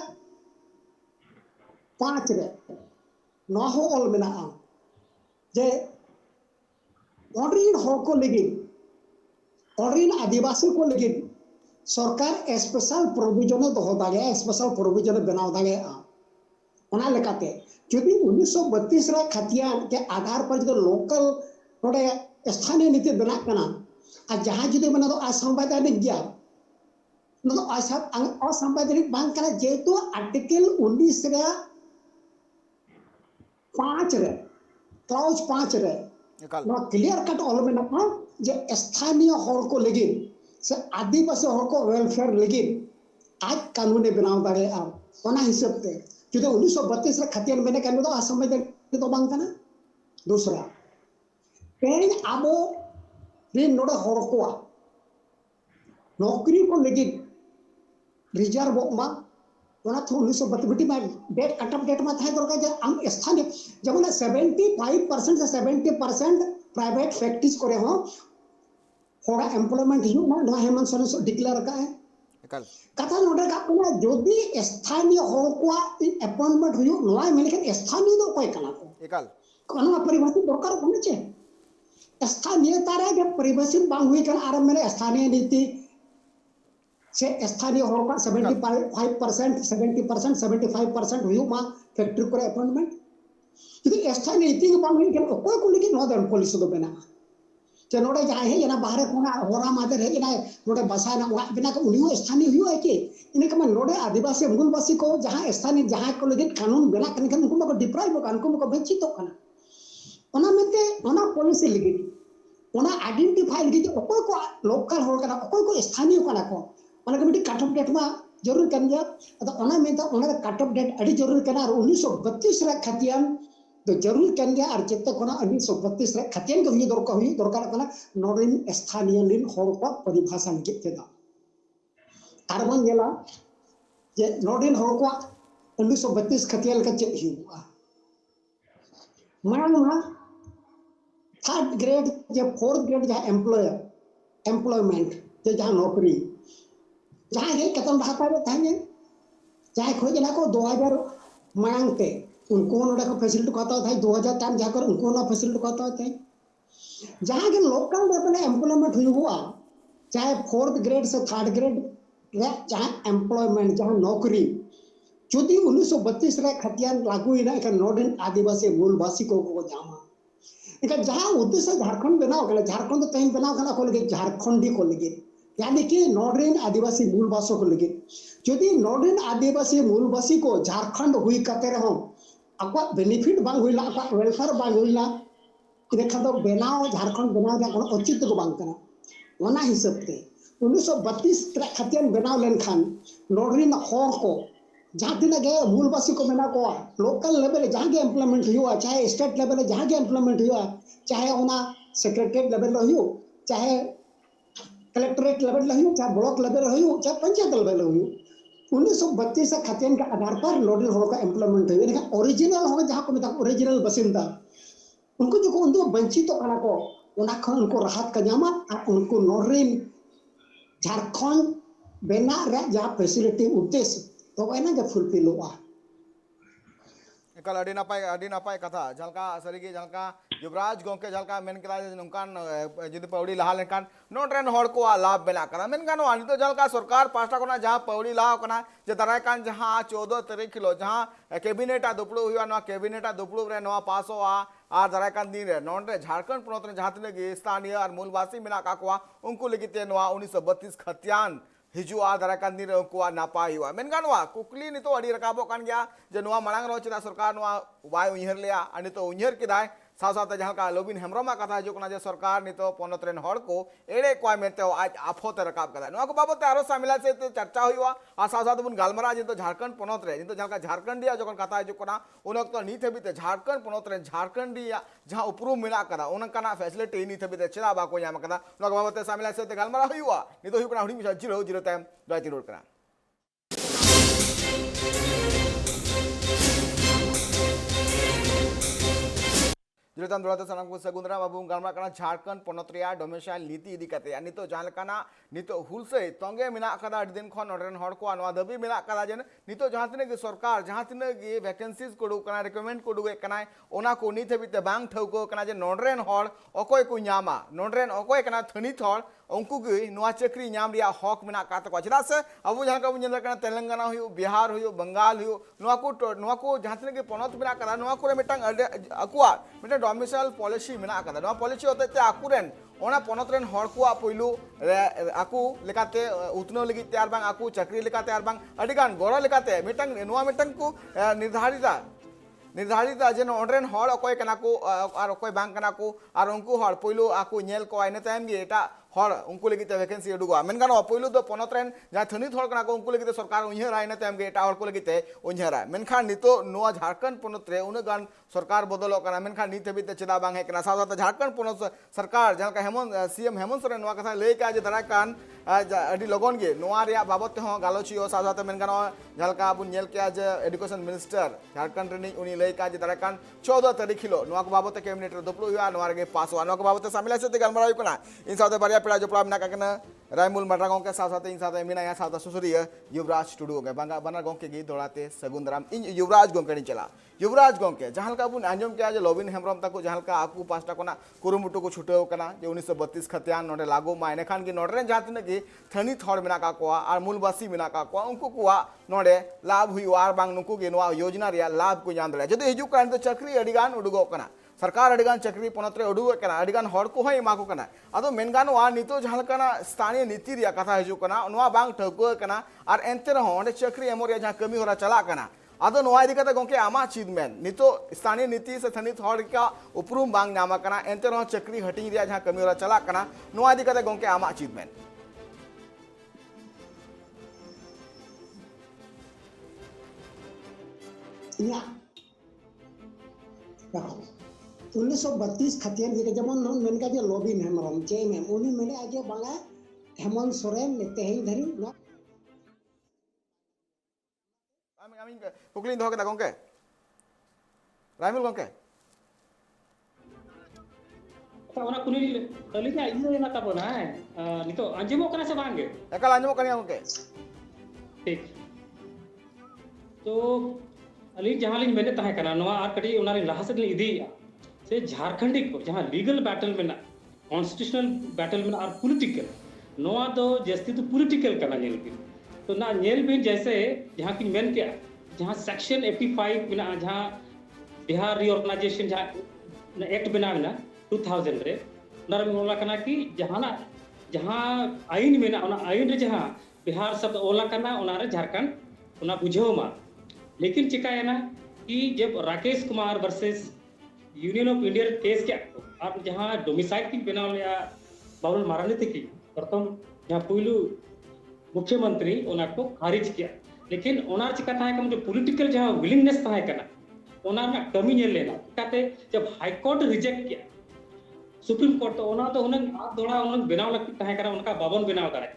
H: 5 रे न हो ऑल मेना जे ऑर्डरिन हो को लगी ऑर्डरिन आदिवासी को लगी सरकार स्पेशल प्रोविजन दो दागे स्पेशल प्रोविजन बनाव दागे ओना लेकाते यदि 1932 रे खतियान के आधार पर जो लोकल नोडे स्थानीय नीति बना कना आ जहां जदि मने तो असंवैधानिक गया न तो असंवैधानिक बांग कना जेतो आर्टिकल 19 रे 5 रे क्लॉज 5 रे
A: एकाल
H: नो क्लियर कट ऑल में ना जे स्थानीय हर को लगिन से आदिवासी हर को वेलफेयर लगिन आज कानून बनाव दाड़े आ हिसाब ते जुदे 1932 रे खतियान बने कानून दो असंवैधानिक तो बांग कना दूसरा तेन आबो दिन नोडे हर को नौकरी को लगिन रिजर्व मा ओना तो 1932 में डेट कट ऑफ डेट में था दरकार जे हम स्थानीय जब 75% से 70% प्राइवेट फैक्ट्रीज करे हो होड़ा एम्प्लॉयमेंट हियो ना हेमंत सोरेन डिक्लेयर का है
A: एकाल
H: कथा नोडे का पुना जोदी स्थानीय हर को अपॉइंटमेंट हुयो नोय मेलेकन स्थानीय दो कोई कना को
A: एकाल
H: कानून परिभाषित दरकार बने छे स्थानीयता रे जब परिभाषित बांग हुई कर आरंभ में स्थानीय नीति से स्थानीय हर को 75% 75% हुयो मा फैक्ट्री करे अपॉइंटमेंट यदि स्थानीय नीति बांग हुई कर कोई को लेकिन नॉर्दर्न पुलिस दो बना जे नोडे जाय है जना बाहर कोना होरा मादर है जना नोडे बसा ना वा बिना को उनियो स्थानीय हुयो है कि इने कमा नोडे आदिवासी मूलवासी को जहां स्थानीय जहां को लेकिन कानून बना कन कन उनको डिप्राइव कान को वंचित कना ओना मेते ओना पॉलिसी लगी ओना आइडेंटिफाई लगी कोई को लोकल हो कना कोई को स्थानीय कना को ओना कमिटी कट ऑफ डेट मा जरूर कन गया तो ओना मेता ओना कट ऑफ डेट अड़ी जरूर कना और 1932 रे खतियान तो जरूर कन गया और चित्त कोना 1932 रे खतियान को हुई दरकार कना नोडिन स्थानीय लिन हर को परिभाषा लगी तेदा कार्बन गेला जे नोडिन हर को 1932 खतियान का चेक हुआ माना थर्ड ग्रेड जे फोर्थ ग्रेड जहां एम्प्लॉयमेंट जे जहां नौकरी जहां ये कतम भाता में थाने चाहे खोज ना को 2000 मांगते उनको नोडे को फैसिलिटी कहता था 2000 टाइम जाकर उनको ना फैसिलिटी कहता था जहां के लोकल लेवल एम्प्लॉयमेंट हुआ चाहे फोर्थ ग्रेड से थर्ड ग्रेड या जहां एम्प्लॉयमेंट जहां नौकरी যদি 1932 रे खतियान लागू इना एक नोडिन आदिवासी मूलवासी को जामा एक जहां उद्देश्य झारखंड बनाओ कले झारखंड तो तहीं बनाओ कना को लगे झारखंडी को लगे यानी कि नोडिन आदिवासी मूलवासी को लगे যদি नोडिन आदिवासी मूलवासी को झारखंड हुई कते रहो अक्वा बेनिफिट बांग हुईला अक्वा वेलफेयर बांग हुईला इनखा तो बनाओ झारखंड बनाओ जा कोनो औचित्य को बांग कना ओना हिसाब ते 1932 रे खतियान बनाओ लेन खान नोडिन हर को जहाँ तीन गए मूलवासी को मेना को लोकल लेवल जहाँ के एम्प्लॉयमेंट हुआ चाहे स्टेट लेवल जहाँ के एम्प्लॉयमेंट हुआ चाहे ओना सेक्रेटरीट लेवल हो चाहे कलेक्टरेट लेवल हो चाहे ब्लॉक लेवल हो चाहे पंचायत लेवल हो 1932 खतियान के आधार पर नोडल हो का एम्प्लॉयमेंट हुआ ओरिजिनल हो जहाँ को मतलब ओरिजिनल बसिंदा उनको जो उनको वंचित को उनको राहत का जामा उनको नोडरिन झारखंड बेना जहाँ फैसिलिटी उद्देश्य तो वैना जब फुलफिल हुआ
A: एकाल अडी नापाय कथा जलका सरीगे जलका युवराज गोंके जलका मेन कला नोंकान जुदी पौड़ी लहा लेकान नोटरेन हड़ को लाभ बेना कना मेन गानो आनी तो जलका सरकार पास्टा कोना जहां पौड़ी लहा कना जे दराय कान जहां 14 तारीख किलो जहां कैबिनेटा दुपड़ो हुआ ना कैबिनेटा दुपड़ो रे नवा पास हुआ और दराय कान दिन रे नोन रे झारखंड पोनोत रे जहां तिने स्थानीय और मूलवासी मेना काकवा उनको लगिते नवा 1932 खतियान हिजुआ दराकान दिन उनको नापाय हुआ मेन गानवा कुकली नितो अड़ी रकाबो कान गया जे नवा मांग रो चिदा सरकार नवा वाय उइहर लिया अनि तो उइहर किदाय साथ साथ जहां का लोबिन हेमरमा कथा जो कना जे सरकार नितो पोनत रेन हड़ को एड़े क्वाय मेते आज आफोते रकाब कदा नवा को बाबते आरो सामिला से चर्चा हुआ आ साथ साथ बुन गालमरा जितो झारखंड पोनत रे जितो जहां का झारखंडिया जो कथा जो कना उन तो नी थबिते झारखंड पोनत रे झारखंडिया जहां उपरूम मिला कदा उन कना फैसिलिटी नी थबिते चिदा बा को याम कदा नवा बाबते सामिला से गालमरा हुआ नितो हुकना हुडी मिसा 0 टाइम राइट रोड करा जिरतम दौड़ते सनम को सगुंदरा बाबू गालमा कना झारखंड पोनत्रिया डोमेसाइल नीति इदी कते अनि तो जहां लकाना नितो हुलसे तंगे मिना कदा दिन खन नोडरेन हड़ को अनवा दबी मिना कदा जन नितो जहां तिने सरकार जहां तिने वैकेंसीज को कना रिकमेंड को दुगे कना ओना को नीते बिते बांग ठौको कना जे नोडरेन हड़ अकोय को न्यामा नोडरेन अकोय कना थनित हड़ उनको नुआ चक्री नाम रिया हक मेना का तको चदा से अब जहां का बुझल कना तेलंगाना हुयो बिहार हुयो बंगाल हुयो नुआ को जहां तिने के पोनत मेना कदा नुआ को मिटांग अकुआ मिटा डोमिसाइल पॉलिसी मेना कदा नुआ पॉलिसी होते ते आकुरेन ओना पोनत रेन हड़ को पहिलू आकु लेकाते उतनो लगी तैयार बांग आकु चक्री लेकाते आर बांग अडिगान गoro लेकाते मिटांग नुआ मिटांग को निर्धारित जे नोडरेन हॉल अकोय कना को और अकोय बांग कना को और उनको हॉल पहिलो आको नेल को आइने टाइम गे एटा हॉल उनको लगी वैकेंसी उडुगा मेनगान पहिलो दो पनत रेन जहां थनित हॉल कना को उनको लगी सरकार उन्हें आइने टाइम गे एटा हॉल को लगी उन्हें मेनखान नितो नोआ झारखंड पनत रे उन गान सरकार बदलो कना मेनखान नित हबी चेदा बांग है कना साथ झारखंड पनत सरकार जहां का हेमंत सीएम हेमंत सोरेन नोआ कथा ले का जे दरा कान अडी लगन गे नोआ रिया बाबत ते हो गालोचियो साथ मेनगान जहां का बुन नेल के आज एजुकेशन मिनिस्टर झारखंड रेनी उनी ले का जे दरा कान 14 तारीख हिलो नोआ को बाबत कैबिनेट रे दपलो हुआ नोआ रे पास हुआ नोआ को बाबत शामिल है गलमाराव कना इन साथ बारिया पेड़ा जोपड़ा मेना का रायमुल मर्रा गोंके साथ इन साथ मेना साथ सुसुरिया युवराज टुडू गोंके बांगा बना गोंके गी दौड़ाते सगुन दाराम इन युवराज गोंके नि चला युवराज गोंके जहां का बुन आंजम के आज लॉबिन हेमरम तक जहां का आकू पास्टा कोना कुरुमुटु को छुटेव कना जे 1932 खतियान नोडे लागू मा एने खान की नोडरे जहां तिना की थनी थोड़ मेना का कोआ और मूलवासी मेना का कोआ उनको कोआ नोडे लाभ हुई आर बांग नुकु गे नोआ योजना रिया लाभ को जान दले जदि हिजु कान तो चक्री अडिगान उडुगो कना सरकार अडिगान चक्री पनत्रे उडुगो कना अडिगान हड़ को होय एमा को कना अदो मेनगान वा नितो जहां कना स्थानीय नीति रिया कथा हिजु कना नोआ बांग ठको कना और एंते रहो ओंडे चक्री एमोरिया जहां कमी होरा चला कना अदो नोआ इदी कते गोंके आमा अचीवमेंट नितो स्थानीय नीति से थनित हड़ का उपरूम बांग नामा कना एंते रहो चक्री हटिंग रिया जहां कमी होरा चला कना नोआ इदी कते गोंके आमा अचीवमेंट
H: या 1932 खतियान जे जेमन मेनका जे लॉबिन हेमरम जेएमएम उनी मेने आज बांगा हेमंत सोरेन तेहेन धरी ना
A: आमी कुकलिन दो के गोंके रायमुल गोंके
G: ओना कुनी तलिका इनो ना तबना नितो अंजमो कना से बांगे
A: एकल अंजमो कनिया गोंके
G: ठीक तो अली जहां लिन मेने तहे कना नवा आर कटी ओना लाहा से इदी से झारखंडी को जहां लीगल बैटल में ना कॉन्स्टिट्यूशनल बैटल में और पॉलिटिकल नवा तो जस्ती तो पॉलिटिकल करना नेल बिन तो ना नेल बिन जैसे जहां की मेन के जहां सेक्शन 85 में ना जहां बिहार रीऑर्गेनाइजेशन जहां एक्ट बना ना 2000 रे नर में ओला कना की जहां ना जहां आईन में ना आईन रे जहां बिहार शब्द ओला कना ओना रे झारखंड ओना बुझो मा लेकिन चिका है ना कि जब Rakesh Kumar versus union of India case के आप जहां डोमिसाइल की बनाव लिया बाबुल मारानी थे की प्रथम जहां पुलू मुख्यमंत्री ओना को खारिज किया लेकिन ओनार चिका था कि जो पॉलिटिकल जहां विलिंगनेस था कना ओनार ना कमी ने लेना कहते जब हाई कोर्ट रिजेक्ट किया सुप्रीम कोर्ट तो ओना तो उन्हें आप दौड़ा उन्हें बनाव लगती था कना उनका बाबन बनाव करे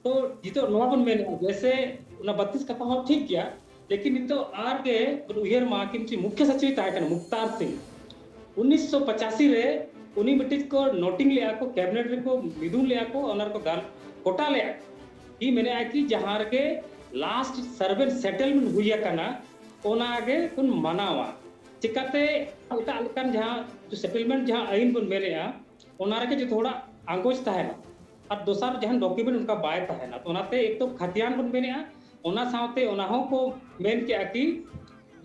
G: तो जितो नोबन में जैसे उना 32 का तो ठीक किया लेकिन इन तो आर के उयर मा किंची मुख्य सचिव ताहे कन मुक्तार सिंह 1985 रे उनी मिटिज को नोटिंग ले आको कैबिनेट रे को मिदुन ले आको ओनर को गाल कोटा ले ई मैंने आ कि जहां के लास्ट सर्वे सेटलमेंट हुई कना ओना आगे कुन मनावा चिकाते अलका अलकन जहां जो सेटलमेंट जहां आइन बन मेरे आ ओना के जो थोड़ा आंगोज ताहे ना और दूसरा जहां डॉक्यूमेंट उनका बाय ताहे ना तो ओनाते एक तो खतियान बन मेरे आ ओना साथे ओना हो को मेन के आकी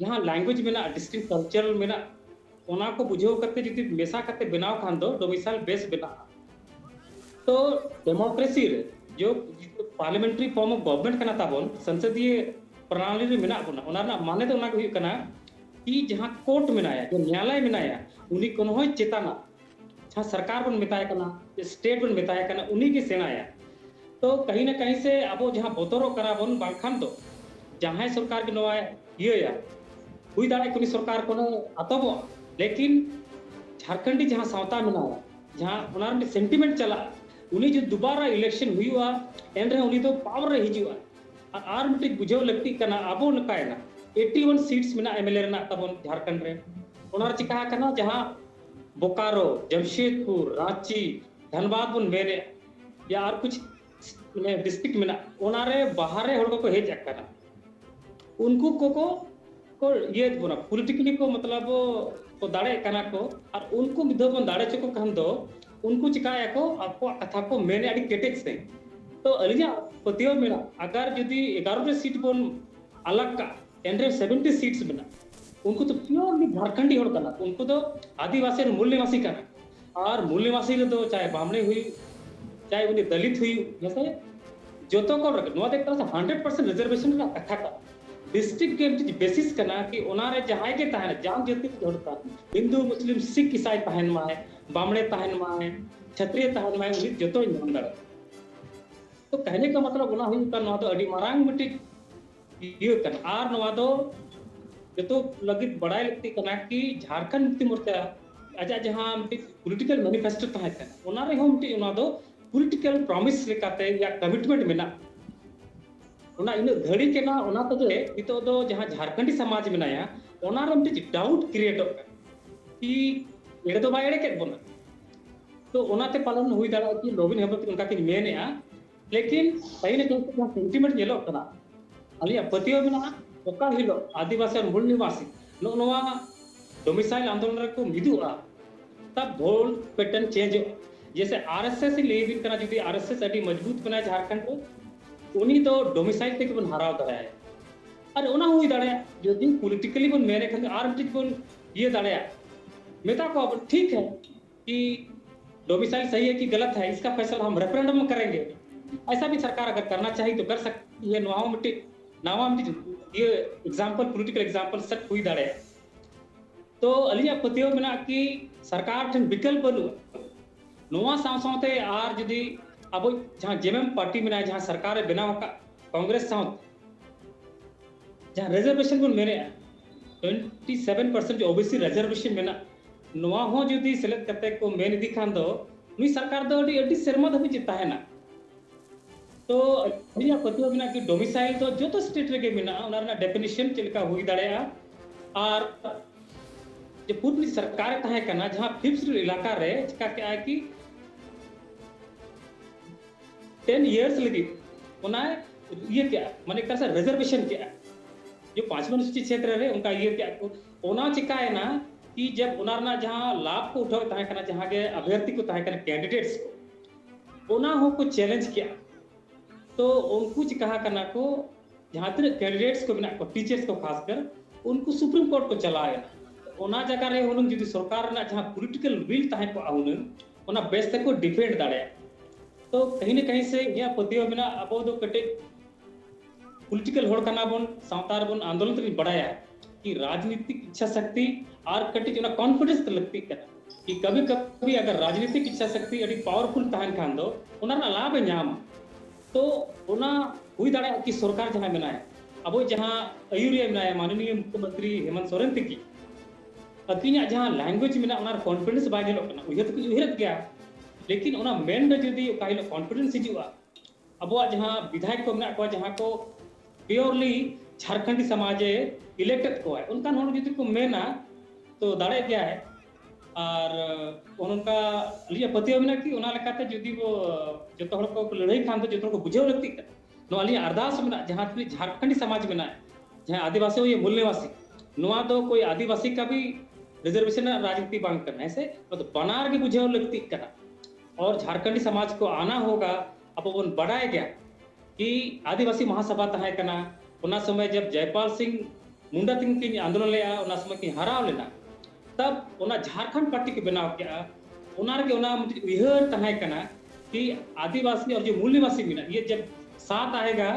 G: यहाँ लैंग्वेज में ना डिस्टिंक्ट कल्चरल में ना ओना को बुझो करते जितनी मेसा करते बनाव खान दो डोमिसाइल बेस बना तो डेमोक्रेसी रे जो पार्लियामेंट्री फॉर्म ऑफ गवर्नमेंट कना ताबोन संसदीय प्रणाली रे मेना बोना ओना ना माने तो ओना को कना कि जहां कोर्ट में आया जो न्यायालय में आया उन्हीं को होय चेतना जहां सरकार बन मिताय कना स्टेट बन मिताय कना उन्हीं के सेना आया तो कहीं ना कहीं से अब जहां बोतरो कराबन बांखान तो जहां सरकार के नवा ये या हुई दाड़े कोनी सरकार को अतबो लेकिन झारखंडी जहां सावता में ना जहां ओनार में सेंटीमेंट चला उन्हीं जो दोबारा इलेक्शन हुई हुआ एन रे उन्हीं तो पावर रे हिजुआ आर मिटे बुझो लगती कना अबो नकाय ना 81 सीट्स में ना एमएलए रे ना तबन झारखंड रे ओनार चिका कना जहां बोकारो जमशेदपुर रांची धनबाद बन मेरे या और कुछ डिस्ट्रिक्ट में ना ओनारे बाहर हड़ को हेज अकना उनको को ये बोना पॉलिटिकली को मतलब को दाड़े कना को और उनको मिदो बन दाड़े चको कहन दो उनको चिकाया को आपको कथा को मैंने अड़ी केटेक्स से तो अलिया पतियो मेरा अगर यदि 11 सीट बन अलग का 170 सीट्स में ना उनको तो प्योरली झारखंडी हड़ कना उनको तो आदिवासी और मूल्यवासी कना और मूल्यवासी तो चाहे बामणे हुई चाहे उन्हें दलित हुई जैसे जो तो को नवा देखता 100% रिजर्वेशन का कथा का डिस्ट्रिक्ट के बेसिस करना कि ओनारे जहां के तहन जान जाति को जोड़ता हिंदू मुस्लिम सिख ईसाई तहन माए बामणे तहन माए क्षत्रिय तहन माए उनी जतो नाम दड़ तो कहने का मतलब ओना हुई का नवा तो अडी मारांग मिटी ये कन आर नवा दो जतो लगित बड़ाई लगती कना कि झारखंड मुक्ति मोर्चा आजा जहां मिटी पॉलिटिकल मैनिफेस्टो तहन कन ओनारे हम मिटी ओना दो पॉलिटिकल प्रॉमिस लेकाते या कमिटमेंट मेना ओना इन घड़ी के ना ओना तो जे नितो दो जहां झारखंडी समाज मेनाया ओना रे मिटी डाउट क्रिएट कि एड़े तो बाय एड़े के बोना तो ओना ते पालन हुई दाड़ा कि लोबिन हेमंत उनका के मेनेया लेकिन सही ने तो सेंटीमेंट येलो कना अलिया पतियो बिना ओका हिलो आदिवासी और मूल निवासी नोवा डोमिसाइल आंदोलन रे को मिदुआ तब भोल पैटर्न चेंज जैसे आरएसएस ले भी कना जदी आरएसएस अडी मजबूत बना झारखंड रे उनी तो डोमिसाइल तक बन हराव दाड़ा अरे ओना हुई दाड़ा जदी पॉलिटिकली बन मेरे खन आर मिट बन ये दाड़ा मेता को अब ठीक है कि डोमिसाइल सही है कि गलत है इसका फैसला हम रेफरेंडम में करेंगे ऐसा भी सरकार अगर करना चाहिए तो कर सकती है नावा मिट्टी ये एग्जांपल पॉलिटिकल एग्जांपल सेट हुई दाड़े तो अलिया पतियो बिना कि सरकार ठन विकल्प बनु नोवा सावते आर जदी अब जहां जेएमएम पार्टी में जहां सरकार बनाव का कांग्रेस साथ जहां रिजर्वेशन बन मेरे 27% जो ओबीसी रिजर्वेशन मेना नोवा हो जदी सिलेक्ट करते को मेन दी खान दो नुई सरकार दो अडी शर्मा धबी जिता है ना तो अलिया पतियो बिना कि डोमिसाइल तो जो तो स्टेट रे मेना उनारना डेफिनेशन चलका हुई दाड़ेया और जो पूर्व सरकार तहे कना जहां फिफ्थ इलाका रे का क्या है कि 10 इयर्स लगी उना ये क्या माने कैसा रिजर्वेशन क्या जो 5 अनुसूचित क्षेत्र रे उनका ये क्या ओना चिका है ना कि जब उनारना जहां लाभ को उठावे तहे कना जहां के अभ्यर्थी को तहे कना कैंडिडेट्स को ओना हो को चैलेंज किया तो उनको कहा करना को जहां तक कैंडिडेट्स को बिना को टीचर्स को खासकर उनको सुप्रीम कोर्ट को चलाए ओना जगह रे उन जदी सरकार ना जहां पॉलिटिकल विल तहे को आउन ओना बेस तक को डिफेंड दाड़े तो कहीं न कहीं से या पतियो बिना अब दो कटे पॉलिटिकल होड़ कना बन सावतार बन आंदोलन तक बढ़ाया कि राजनीतिक इच्छा शक्ति और कटे जो कॉन्फिडेंस लगती करना कि कभी अगर राजनीतिक इच्छा शक्ति अभी पावरफुल तहन खान दो ओना लाभ नाम तो ओना हुई दाड़ा कि सरकार जहां मेना है अब जहां अयुरिया मेना है माननीय मुख्यमंत्री हेमंत सोरेन तकी अकिना जहां लैंग्वेज मेना ओना कॉन्फिडेंस बाय नेलो कना उहत को उहरत गया लेकिन ओना मेन रे जदी काइलो कॉन्फिडेंस हिजुआ अब जहां विधायक को मेना को जहां को प्योरली झारखंडी समाज इलेक्टेड को है उनका नोन जदी को मेना तो दाड़े गया है और उनका लिया पतियो मेना कि ओना लेकाते जदी वो जतो हड़ को लड़ाई खान तो जतो को बुझेव लगती नो लिया अरदास मेना जहां झारखंडी समाज मेना जहां आदिवासी हो ये मूल निवासी नोआ तो कोई आदिवासी का भी रिजर्वेशन राजनीति बांग करना ऐसे तो बनार के बुझेव लगती करना और झारखंडी समाज को आना होगा अब वो बढ़ाया गया कि आदिवासी महासभा तहे कना उना समय जब जयपाल सिंह मुंडा सिंह की आंदोलन ले उना समय की हराव लेना तब उना झारखंड पार्टी के बनाव किया उना के उना उहर तहे कना कि आदिवासी और जो मूल निवासी मिला ये जब साथ आएगा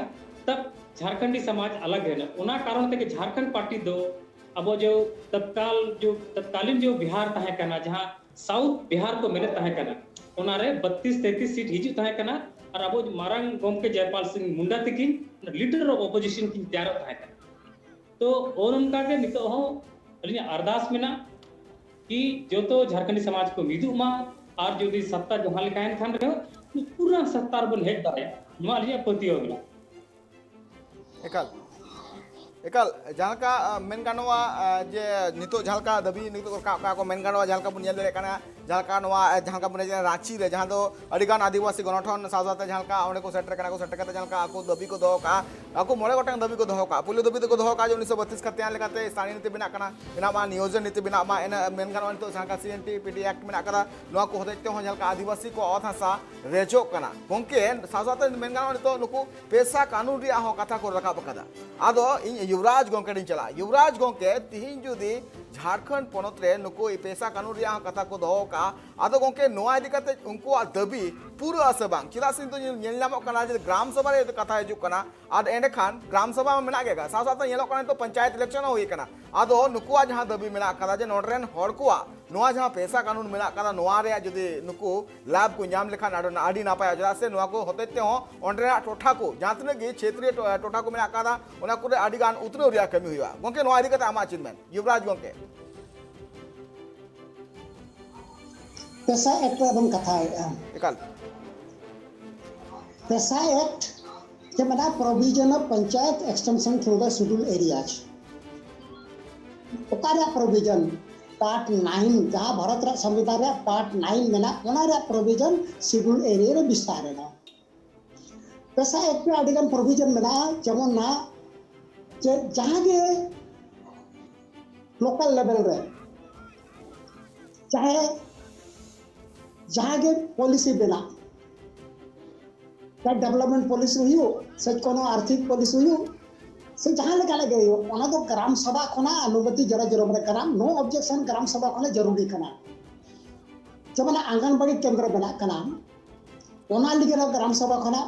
G: तब झारखंडी समाज अलग है ना उना कारण तक झारखंड पार्टी दो अब जो तत्कालीन जो बिहार तहे कना जहां साउथ बिहार को मेरे तहे कना उनारे 32-33 सीट हिजू तहे कना और अब Marang Gomke Jaipal Singh Munda तकिन leader of opposition की तैयार तहे कना तो उनका के नितो हो अलिया अरदास मेना कि जो तो झारखंडी समाज को मिदु मा और जो सत्ता जहां लेकायन खान रहे पूरा सत्तार बन हेड दाया नुआ अलिया पतियो गला
A: एकाल जहां का मेन गानवा जे नितो जहां का दबी नितो का को मेन गानवा जहां का बुन ले कना जहां का नवा जहां का बुन जे रांची रे जहां दो अडिगान आदिवासी गणठन साजाते जहां का ओने को सेटर कना को सेटर कते जहां का आको दबी को दो का आको मोड़े गोटन दबी को दो का पुले दबी को दो का जो 1932 खत्या लेकाते स्थानीय नीति बिना कना बिना मा नियोजन नीति बिना मा एन मेन गानवा नितो जहां का सीएनटी पीडी एक्ट बिना करा नवा को होते हो जहां का आदिवासी को ऑथ हसा रेजो कना गोंके साजाते मेन गानवा नितो नुकु पेशा कानून रि हो कथा को रखा बकदा आदो युवराज गोंके चला युवराज गोंके तिहिन जुदी झारखंड पनत रे नुको पेशा कानून रे कथा को दो का आदो गोंके नोआ इदी कते उनको दाबी पूरा आसे बांग चिदा सिन तो नेल नामो कना जे ग्राम सभा रे कथा हिजु कना आद एंडे खान ग्राम सभा में मेना गेगा सा साथ नेलो कना तो पंचायत इलेक्शन होई कना आदो नुकुआ जहां दाबी मेना कदा जे नोडरेन हड़ कोआ नोआ जहां पेशा कानून मेना कदा नोआ रे जुदी नुकु लाभ को नाम लेखान आडी नापाय जदा से नोआ को होते ते हो ओंडरे टोठा को जहां तने गे क्षेत्रीय टोठा को मेना कदा ओना को आडी गान उतरो रिया कमी हुआ गोंके नोआ इदी कते आमा चिनमेन युवराज गोंके
H: पेशा एक्ट बन कथा
A: एकाल
H: पेशा एक्ट के मना provision of panchayat extension through the schedule areas Okara provision part 9 जहां भारत रा संविधान रे पार्ट 9 मेना ओना रे प्रोविजन शेड्यूल एरिया रे विस्तार है पेशा एक्ट पे आडिगन प्रोविजन मेना जेमन ना जे जहां के लोकल लेवल रे चाहे जहां के पॉलिसी बेना का डेवलपमेंट पॉलिसी हुई से कोनो आर्थिक पॉलिसी हुई से जहां लगे हो ओना तो ग्राम सभा खना अनुमति जरा जरूर करा नो ऑब्जेक्शन ग्राम सभा खना जरूरी कना जब आंगनबाड़ी केंद्र बना कना ओना लिगे ग्राम सभा खना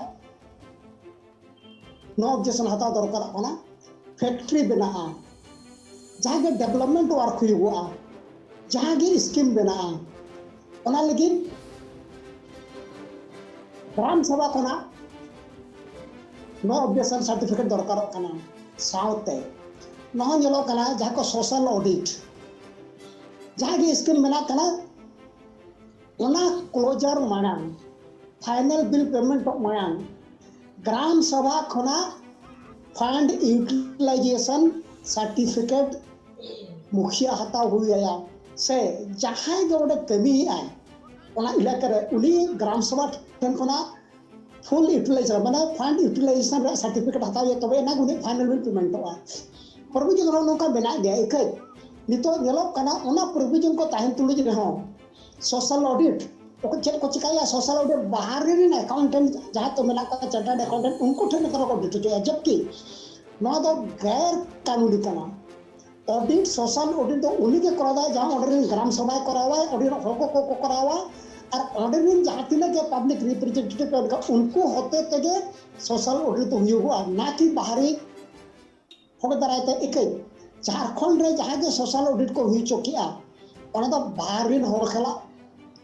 H: नो ऑब्जेक्शन हता दरकार कना फैक्ट्री बना जहां के डेवलपमेंट वर्क हुआ जहां के स्कीम बना ओना लगी ग्राम सभा खना नो ऑब्जेक्शन सर्टिफिकेट दरकार कना साउते नहो जेलो कना जहां को सोशल ऑडिट जहां की स्कीम मेना कना ओना क्लोजर मानांग फाइनल बिल पेमेंट मानांग ग्राम सभा खना फंड यूटिलाइजेशन सर्टिफिकेट मुखिया हता हुआ से जहां गोटे कमी आए ओना इलाका रे उनी ग्राम सभा ठन खना फुल यूटिलाइजेशन माने फंड यूटिलाइजेशन सर्टिफिकेट हतावे तबे ना गुने फाइनल बिल पेमेंट होआ प्रोविजन नोका बना गया एक नितो नेलो कना ओना प्रोविजन को ताहन तुलुज रहो सोशल ऑडिट ओको चेक को चिकाया सोशल ऑडिट बाहर रे ना अकाउंटेंट जहां तो मेना का चार्टर्ड अकाउंटेंट उनको ठन करो को डिट जबकि नो तो गैर कानूनी कना ऑडिट सोशल ऑडिट तो उन्हीं के करादा जहां ऑर्डर ग्राम सभा करावा ऑडिट होको को करावा और ऑर्डर जहाँ तीन के पब्लिक रिप्रेजेंटेटिव उनको होते तेगे सोशल ऑडिट तो हुआ ना कि बाहरी हो दाराते एक झारखंड रे जहाँ के सोशल ऑडिट को हुई चुकिया ओना तो बाहरी होर खला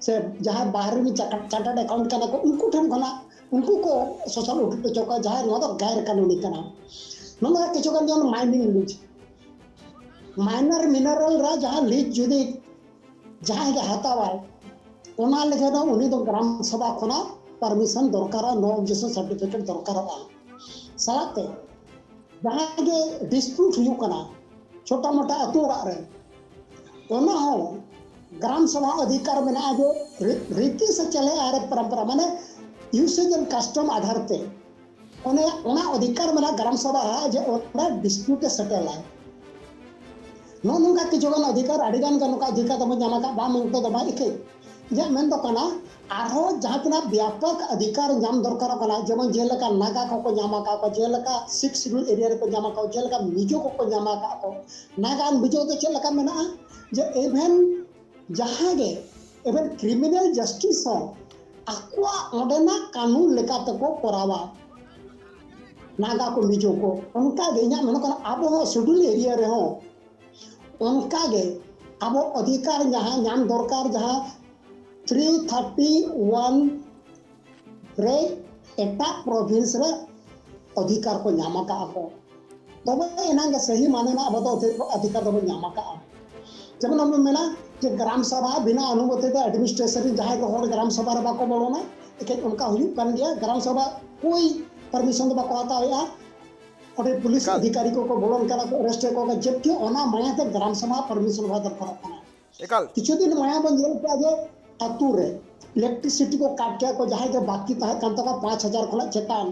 H: से जहाँ बाहरी में चार्टर्ड अकाउंट करना को उनको ठन खना उनको को सोशल ऑडिट पे चौका जहाँ ना तो गैर कानूनी करना नोना किछु का जन माइनिंग लीज माइनर मिनरल रा जहाँ लीज जुदी जहाँ के हतावा ओना लेके ना उन्हीं तो ग्राम सभा खना परमिशन दरकार नो ऑब्जेक्शन सर्टिफिकेट दरकार साथे जहाँ के डिस्प्यूट हुई कना छोटा मोटा अतु रे ओना हो ग्राम सभा अधिकार में ना जो रीति से चले आ रहे परंपरा माने यूसेज एंड कस्टम आधार पे ओना अधिकार में ना ग्राम सभा जो ओना डिस्प्यूट सेटल है नो नुका कि जोगन अधिकार अडिगान का नुका अधिकार तब जामा का बा मंगतो दबा इके जे मेन तो कना आरो जहां तना व्यापक अधिकार नाम दरकार कना जेमन जेलका नागा को नामा का जेलका 6 शेड्यूल एरिया रे को नामा का जेलका मिजो को नामा का नागा मिजो तो जेलका मेना जे इवन जहां गे इवन क्रिमिनल जस्टिस हो आक्वा ओडेना कानून लेका तको करावा नागा को मिजो को उनका गेना मन कना आबो शेड्यूल एरिया रे हो उनका गे आबो अधिकार जहां नाम दरकार जहां 331 रे एटा प्रोविंस रे अधिकार को नामा का को तबे एना के सही माने ना अब तो अधिकार तो नामा का जब हम मेना जे ग्राम सभा बिना अनुमति ते एडमिनिस्ट्रेशन जहां को होर ग्राम सभा रे बाको बोलो ना एक उनका हुई कर दिया ग्राम सभा कोई परमिशन तो बाको आता है और पुलिस अधिकारी को बोलन करा को अरेस्ट को जबकि ओना माया ते ग्राम सभा परमिशन बदल करा
A: एकाल
H: किछु दिन माया बन जेल पे आगे अतु रे इलेक्ट्रिसिटी को काट के को जहां के बाकी ता है कंता का 5000 खला चेतान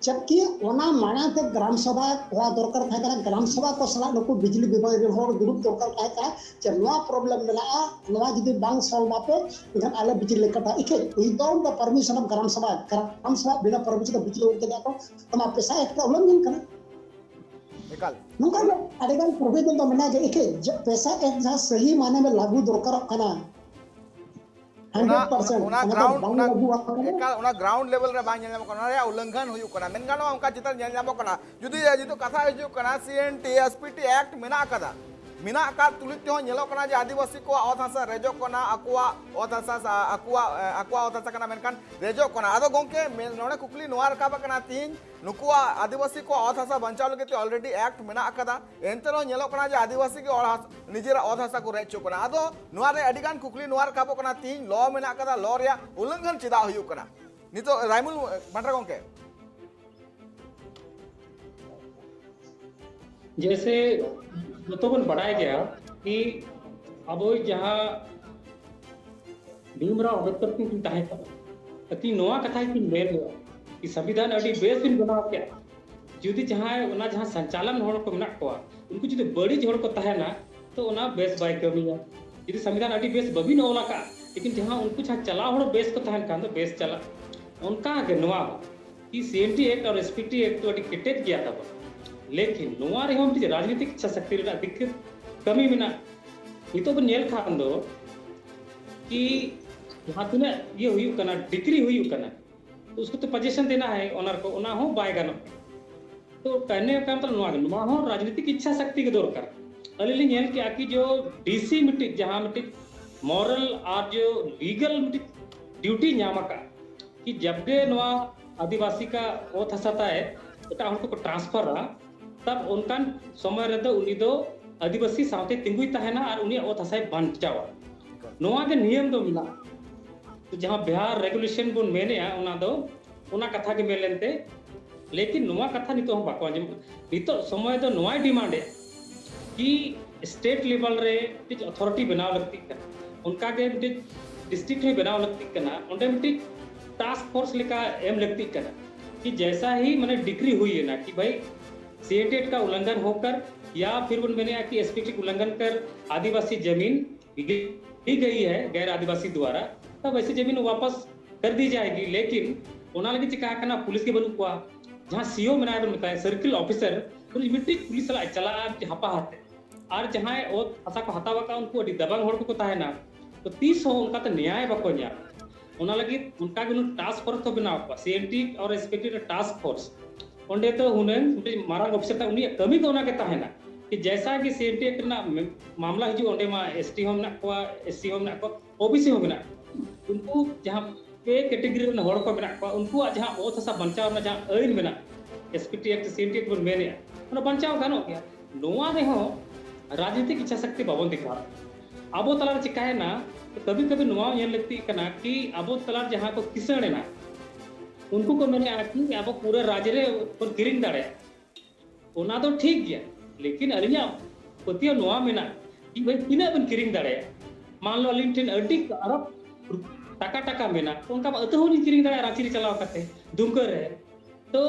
H: जबकि ओना माना ते ग्राम सभा हुआ दरकार था करा ग्राम सभा को सला नको बिजली विभाग रे होर ग्रुप दरकार था करा जे नवा प्रॉब्लम मेला नवा जदी बांग सॉल्व मापे इधर आले बिजली कटा इके without the permission of gram सभा बिना परमिशन बिजली उठ के को तमा पैसा एक प्रॉब्लम नहीं करा
A: एकाल
H: नौका अड़ेगान प्रोविजन तो मना जे इके पैसा एक जहाँ सही माने में लागू दरकार कना 100%
A: una ground level re bang nyam kana re ulanghan huyu kana menkano onka chitar nyam kana judi jitu katha hiju kana CNT SPT act mena kada mina ka tulit ho nyelo kana je adivasi ko othasa rejo kana akwa othasa kana menkan rejo kana ado gongke none kukli noar ka kana tin nukua adivasi ko othasa banchaw lagete already act mena kada entero nyelo kana je adivasi ki nijera othasa ko rejo kana ado noare adigan kukli noar ka kana tin law mena kada law ria ulanghan chida huyu kana nito raimul bandra gongke
G: जैसे तो बढ़ाया गया कि अब जहाँ भीमराव अम्बेडकर की ताहे अति नवा कथा की मेन कि संविधान अड़ी बेस बिन बनाव क्या जुदी जहाँ संचालन होड़ को मना को उनको जुदी बड़ी होड़ को ताहे ना तो उना बेस बाय कमिया जुदी संविधान अड़ी बेस बबी न ओला का लेकिन जहाँ उनको जहाँ चला होड़ बेस को ताहे का तो बेस चला उनका के नवा कि CNT एक्ट और SPT एक्ट तो अड़ी किटेट किया था लेकिन नोआ रे हम राजनीतिक इच्छा शक्ति रे दिक्कत कमी बिना नितो बन नेल खान दो कि जहां तूने ये हुई कना डिग्री हुई कना तो उसको तो पोजीशन देना है ओनर को ओना हो बाय गानो तो कहने का मतलब नोआ हो राजनीतिक इच्छा शक्ति के दरकार अलिली नेल के आकी जो DC मिटिक जहां मिटिक मॉरल और जो लीगल मिटिक ड्यूटी न्यामा का कि जब के नोआ आदिवासी का ओथ हसाता है एटा हमको ट्रांसफर रहा तब उनकान समय रे दो उनी दो आदिवासी साथे तिंगुई तहना और उनी ओथ हसाय बांचावा नोआ के नियम दो मिला तो जहां बिहार रेगुलेशन बुन मेने उना दो उना कथा के मेलेनते लेकिन नोआ कथा नितो हम बाको नितो समय दो नोआ डिमांड है कि स्टेट लेवल रे टिच अथॉरिटी बनाव लगती है उनका के डिस्ट्रिक्ट में बनाव लगती है उनडे मिटी टास्क फोर्स लेका एम लगती है कि जैसा ही मैंने डिग्री हुई है ना कि भाई CNT का उल्लंघन होकर या फिर मैंने कि SPT उल्लंघन कर आदिवासी जमीन ली गई है गैर आदिवासी द्वारा तब वैसी जमीन वापस कर दी जाएगी लेकिन उन्हें लगे चिका करना पुलिस के बनू कुआ जहाँ CO बनाए बन बताए सर्किल ऑफिसर पुलिस चला हपा हाथ और जहाँ वो ऐसा को हतावा का उनको दबंग होड़ को ताहे ना तो 30 हो उनका तो न्याय बको न्याय उन्हें लगी उनका टास्क फोर्स तो बनाव CNT और SPT टास्क फोर्स ओंडे तो हुनन मारांग ऑफिसर ता उनी कमी को ना के ताहेना कि जैसा कि CNT एक्ट ना मामला हिजु ओंडे मा ST होम ना को SC होम ना को OBC होम ना उनको जहां पे कैटेगरी में होड़ को बना को उनको जहां ओथ सा बंचाव ना जहां अइन में ना SPT एक्ट CNT एक्ट बन मेने उन बंचाव गानो गया नोआ रे हो राजनीतिक इच्छा शक्ति बाबन दिखा अबो तलार चिकाय ना तो कभी कभी नोआ ये लगती कना कि अबो तलार जहां को किसण ना उनको को मैंने आखी अब पूरा राज्य रे पर गिरिंग दाड़े ओना तो ठीक गया लेकिन अलिया पतिया नोआ मेना कि भाई तिना बन गिरिंग दाड़े मान लो अलिन टेन अड्डी अरब टाका मेना उनका अतहो नि गिरिंग दाड़े रांची रे चलाव करते दुमकर है तो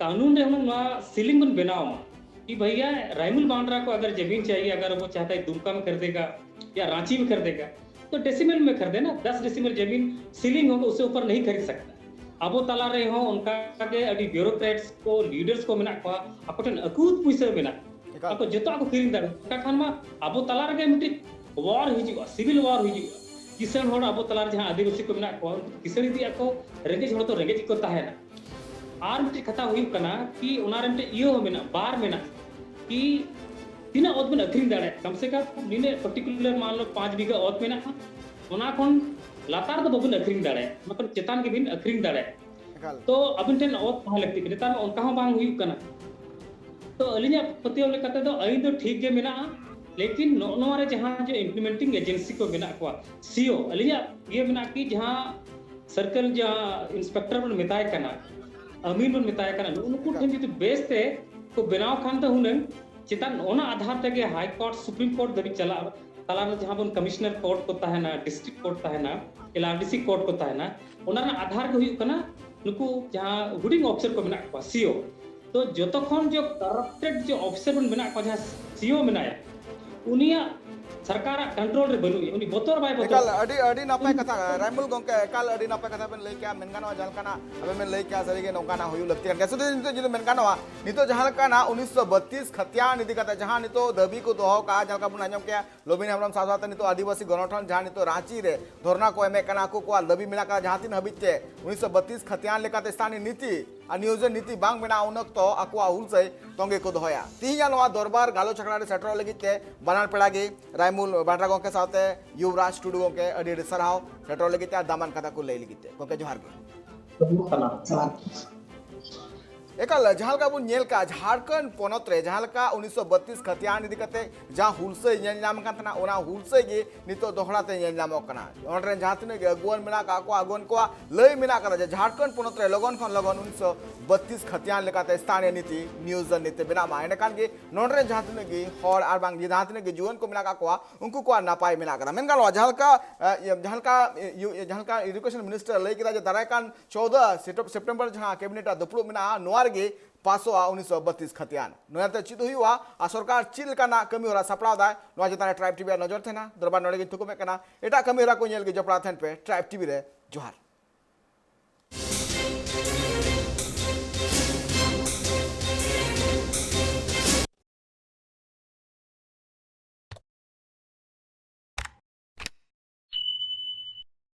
G: कानून रे हम नोआ सीलिंग बन बनाओ कि भैया रायमुल बांड्रा को अगर जमीन चाहिए अगर वो चाहता है दुमका में कर देगा या रांची में कर देगा तो डेसिमल में कर देना 10 डेसिमल जमीन सीलिंग होगा उससे ऊपर नहीं खरीद सकता अब तला रहे हो उनका के अडी ब्यूरोक्रेट्स को लीडर्स को मेना को अकोटन अकूत पैसा मेना अको जतो को किरिंग दाड़ का खान मा अब तला रे मिटी वॉर हिजु सिविल वॉर हिजु किसान होड़ अब तला जहां आदिवासी को मेना को किसान दी अको रेंगेज होड़ तो रेंगेज को ताहेना आर मिटी कथा हुई कना कि उना रे मिटी इयो मेना बार मेना कि तिना ओत में अखरिंग दाड़े कम से कम निने पर्टिकुलर मान लो 5 बीघा ओत मेना उना कोन लातार तो बबुन अखरिंग दाड़े मतलब चेतान के बिन अखरिंग दाड़े तो अबिन टेन ओत कहां लगती नेता में उनका हो बांग हुई कना तो अलिया पतियो लेकते तो अई तो ठीक के मेना लेकिन नोआ रे जहां जो इंप्लीमेंटिंग एजेंसी को मेना को CO अलिया ये मेना कि जहां सर्कल जहां इंस्पेक्टर बन मिताय कना अमीन बन मिताय कना उनको ठेन जो बेस ते को बनाव खान तो हुनन चेतान ओना आधार तक हाई कोर्ट सुप्रीम कोर्ट दबी चला तला जहां बन कमिश्नर कोर्ट को ताहेना डिस्ट्रिक्ट कोर्ट ताहेना LRDC कोर्ट को ताहेना ओना आधार के हुई कना नुकु जहां हुडिंग ऑफिसर को मेना को CO तो जतखन जो करप्टेड जो ऑफिसर बन मेना को जहां CO मेनाया उनिया सरकार कंट्रोल रे बनु उनी बोतोर बाय बोतोर
A: एकाल अडी नापाय कथा राइमुल गोंके एकाल अडी नापाय कथा बेन लई क्या मेनगानो जलकाना अबे मेन लई क्या सरीगे नौकाना हुयु लगती है कैसे नितो जिदो मेनगानो नितो जहालकाना 1932 खतिया निदि कथा जहां नितो दबी को दोहो का जलका बुन आजम के लोबिन हमरम सासाते नितो आदिवासी गणठन जहां नितो रांची रे धरना को एमे कना को लबी मिला का जहां तीन हबिते 1932 खतियान लेकाते स्थानीय नीति आ नियोजन नीति बांग बेना उनक तो आकुआ हुलसे तोंगे को दोया तिहिया नवा दरबार गालो छकड़ा रे सेटरो लगिते बनान पेड़ागे रायमुल बांड्रा गोंके साथे युवराज टुडू गोंके अडी सराव सेटरो लगिते दामान कथा को लई लगिते गोंके जोहार गे एकाल जहालका बुन नेल का झारखंड पोनत रे जहालका 1932 खतियान इदी कते जहां हुलसे नेल नाम कान तना ओना हुलसे गे नितो दोहड़ाते नेल नाम कना ओनरे जहां तिने गे अगुवन मिना का को अगुवन को लई मिना करा जे झारखंड पोनत रे लगन खन लगन 1932 खतियान लेकाते स्थानीय नीति नियोजन नीति बिना मा एने कान गे नोनरे जहां तिने गे हर आर बांग जहां तिने गे जुवन को मिना का को उनको को नापाय मिना करा मेन गालो जहालका एजुकेशन मिनिस्टर लई किदा जे दाराय कान 14 सितंबर जहां कैबिनेट दुपड़ो मिना नोआरगे पासो 1932 खतियान नोयाते चिद हुआ आ सरकार चिल काना कमी होरा सपड़ाव दाय नोआ जताने ट्राइब टीवी नजर थेना दरबार नोड़े गे थुकुमे कना एटा कमी होरा को नेल गे जपड़ा थेन पे ट्राइब टीवी रे जोहार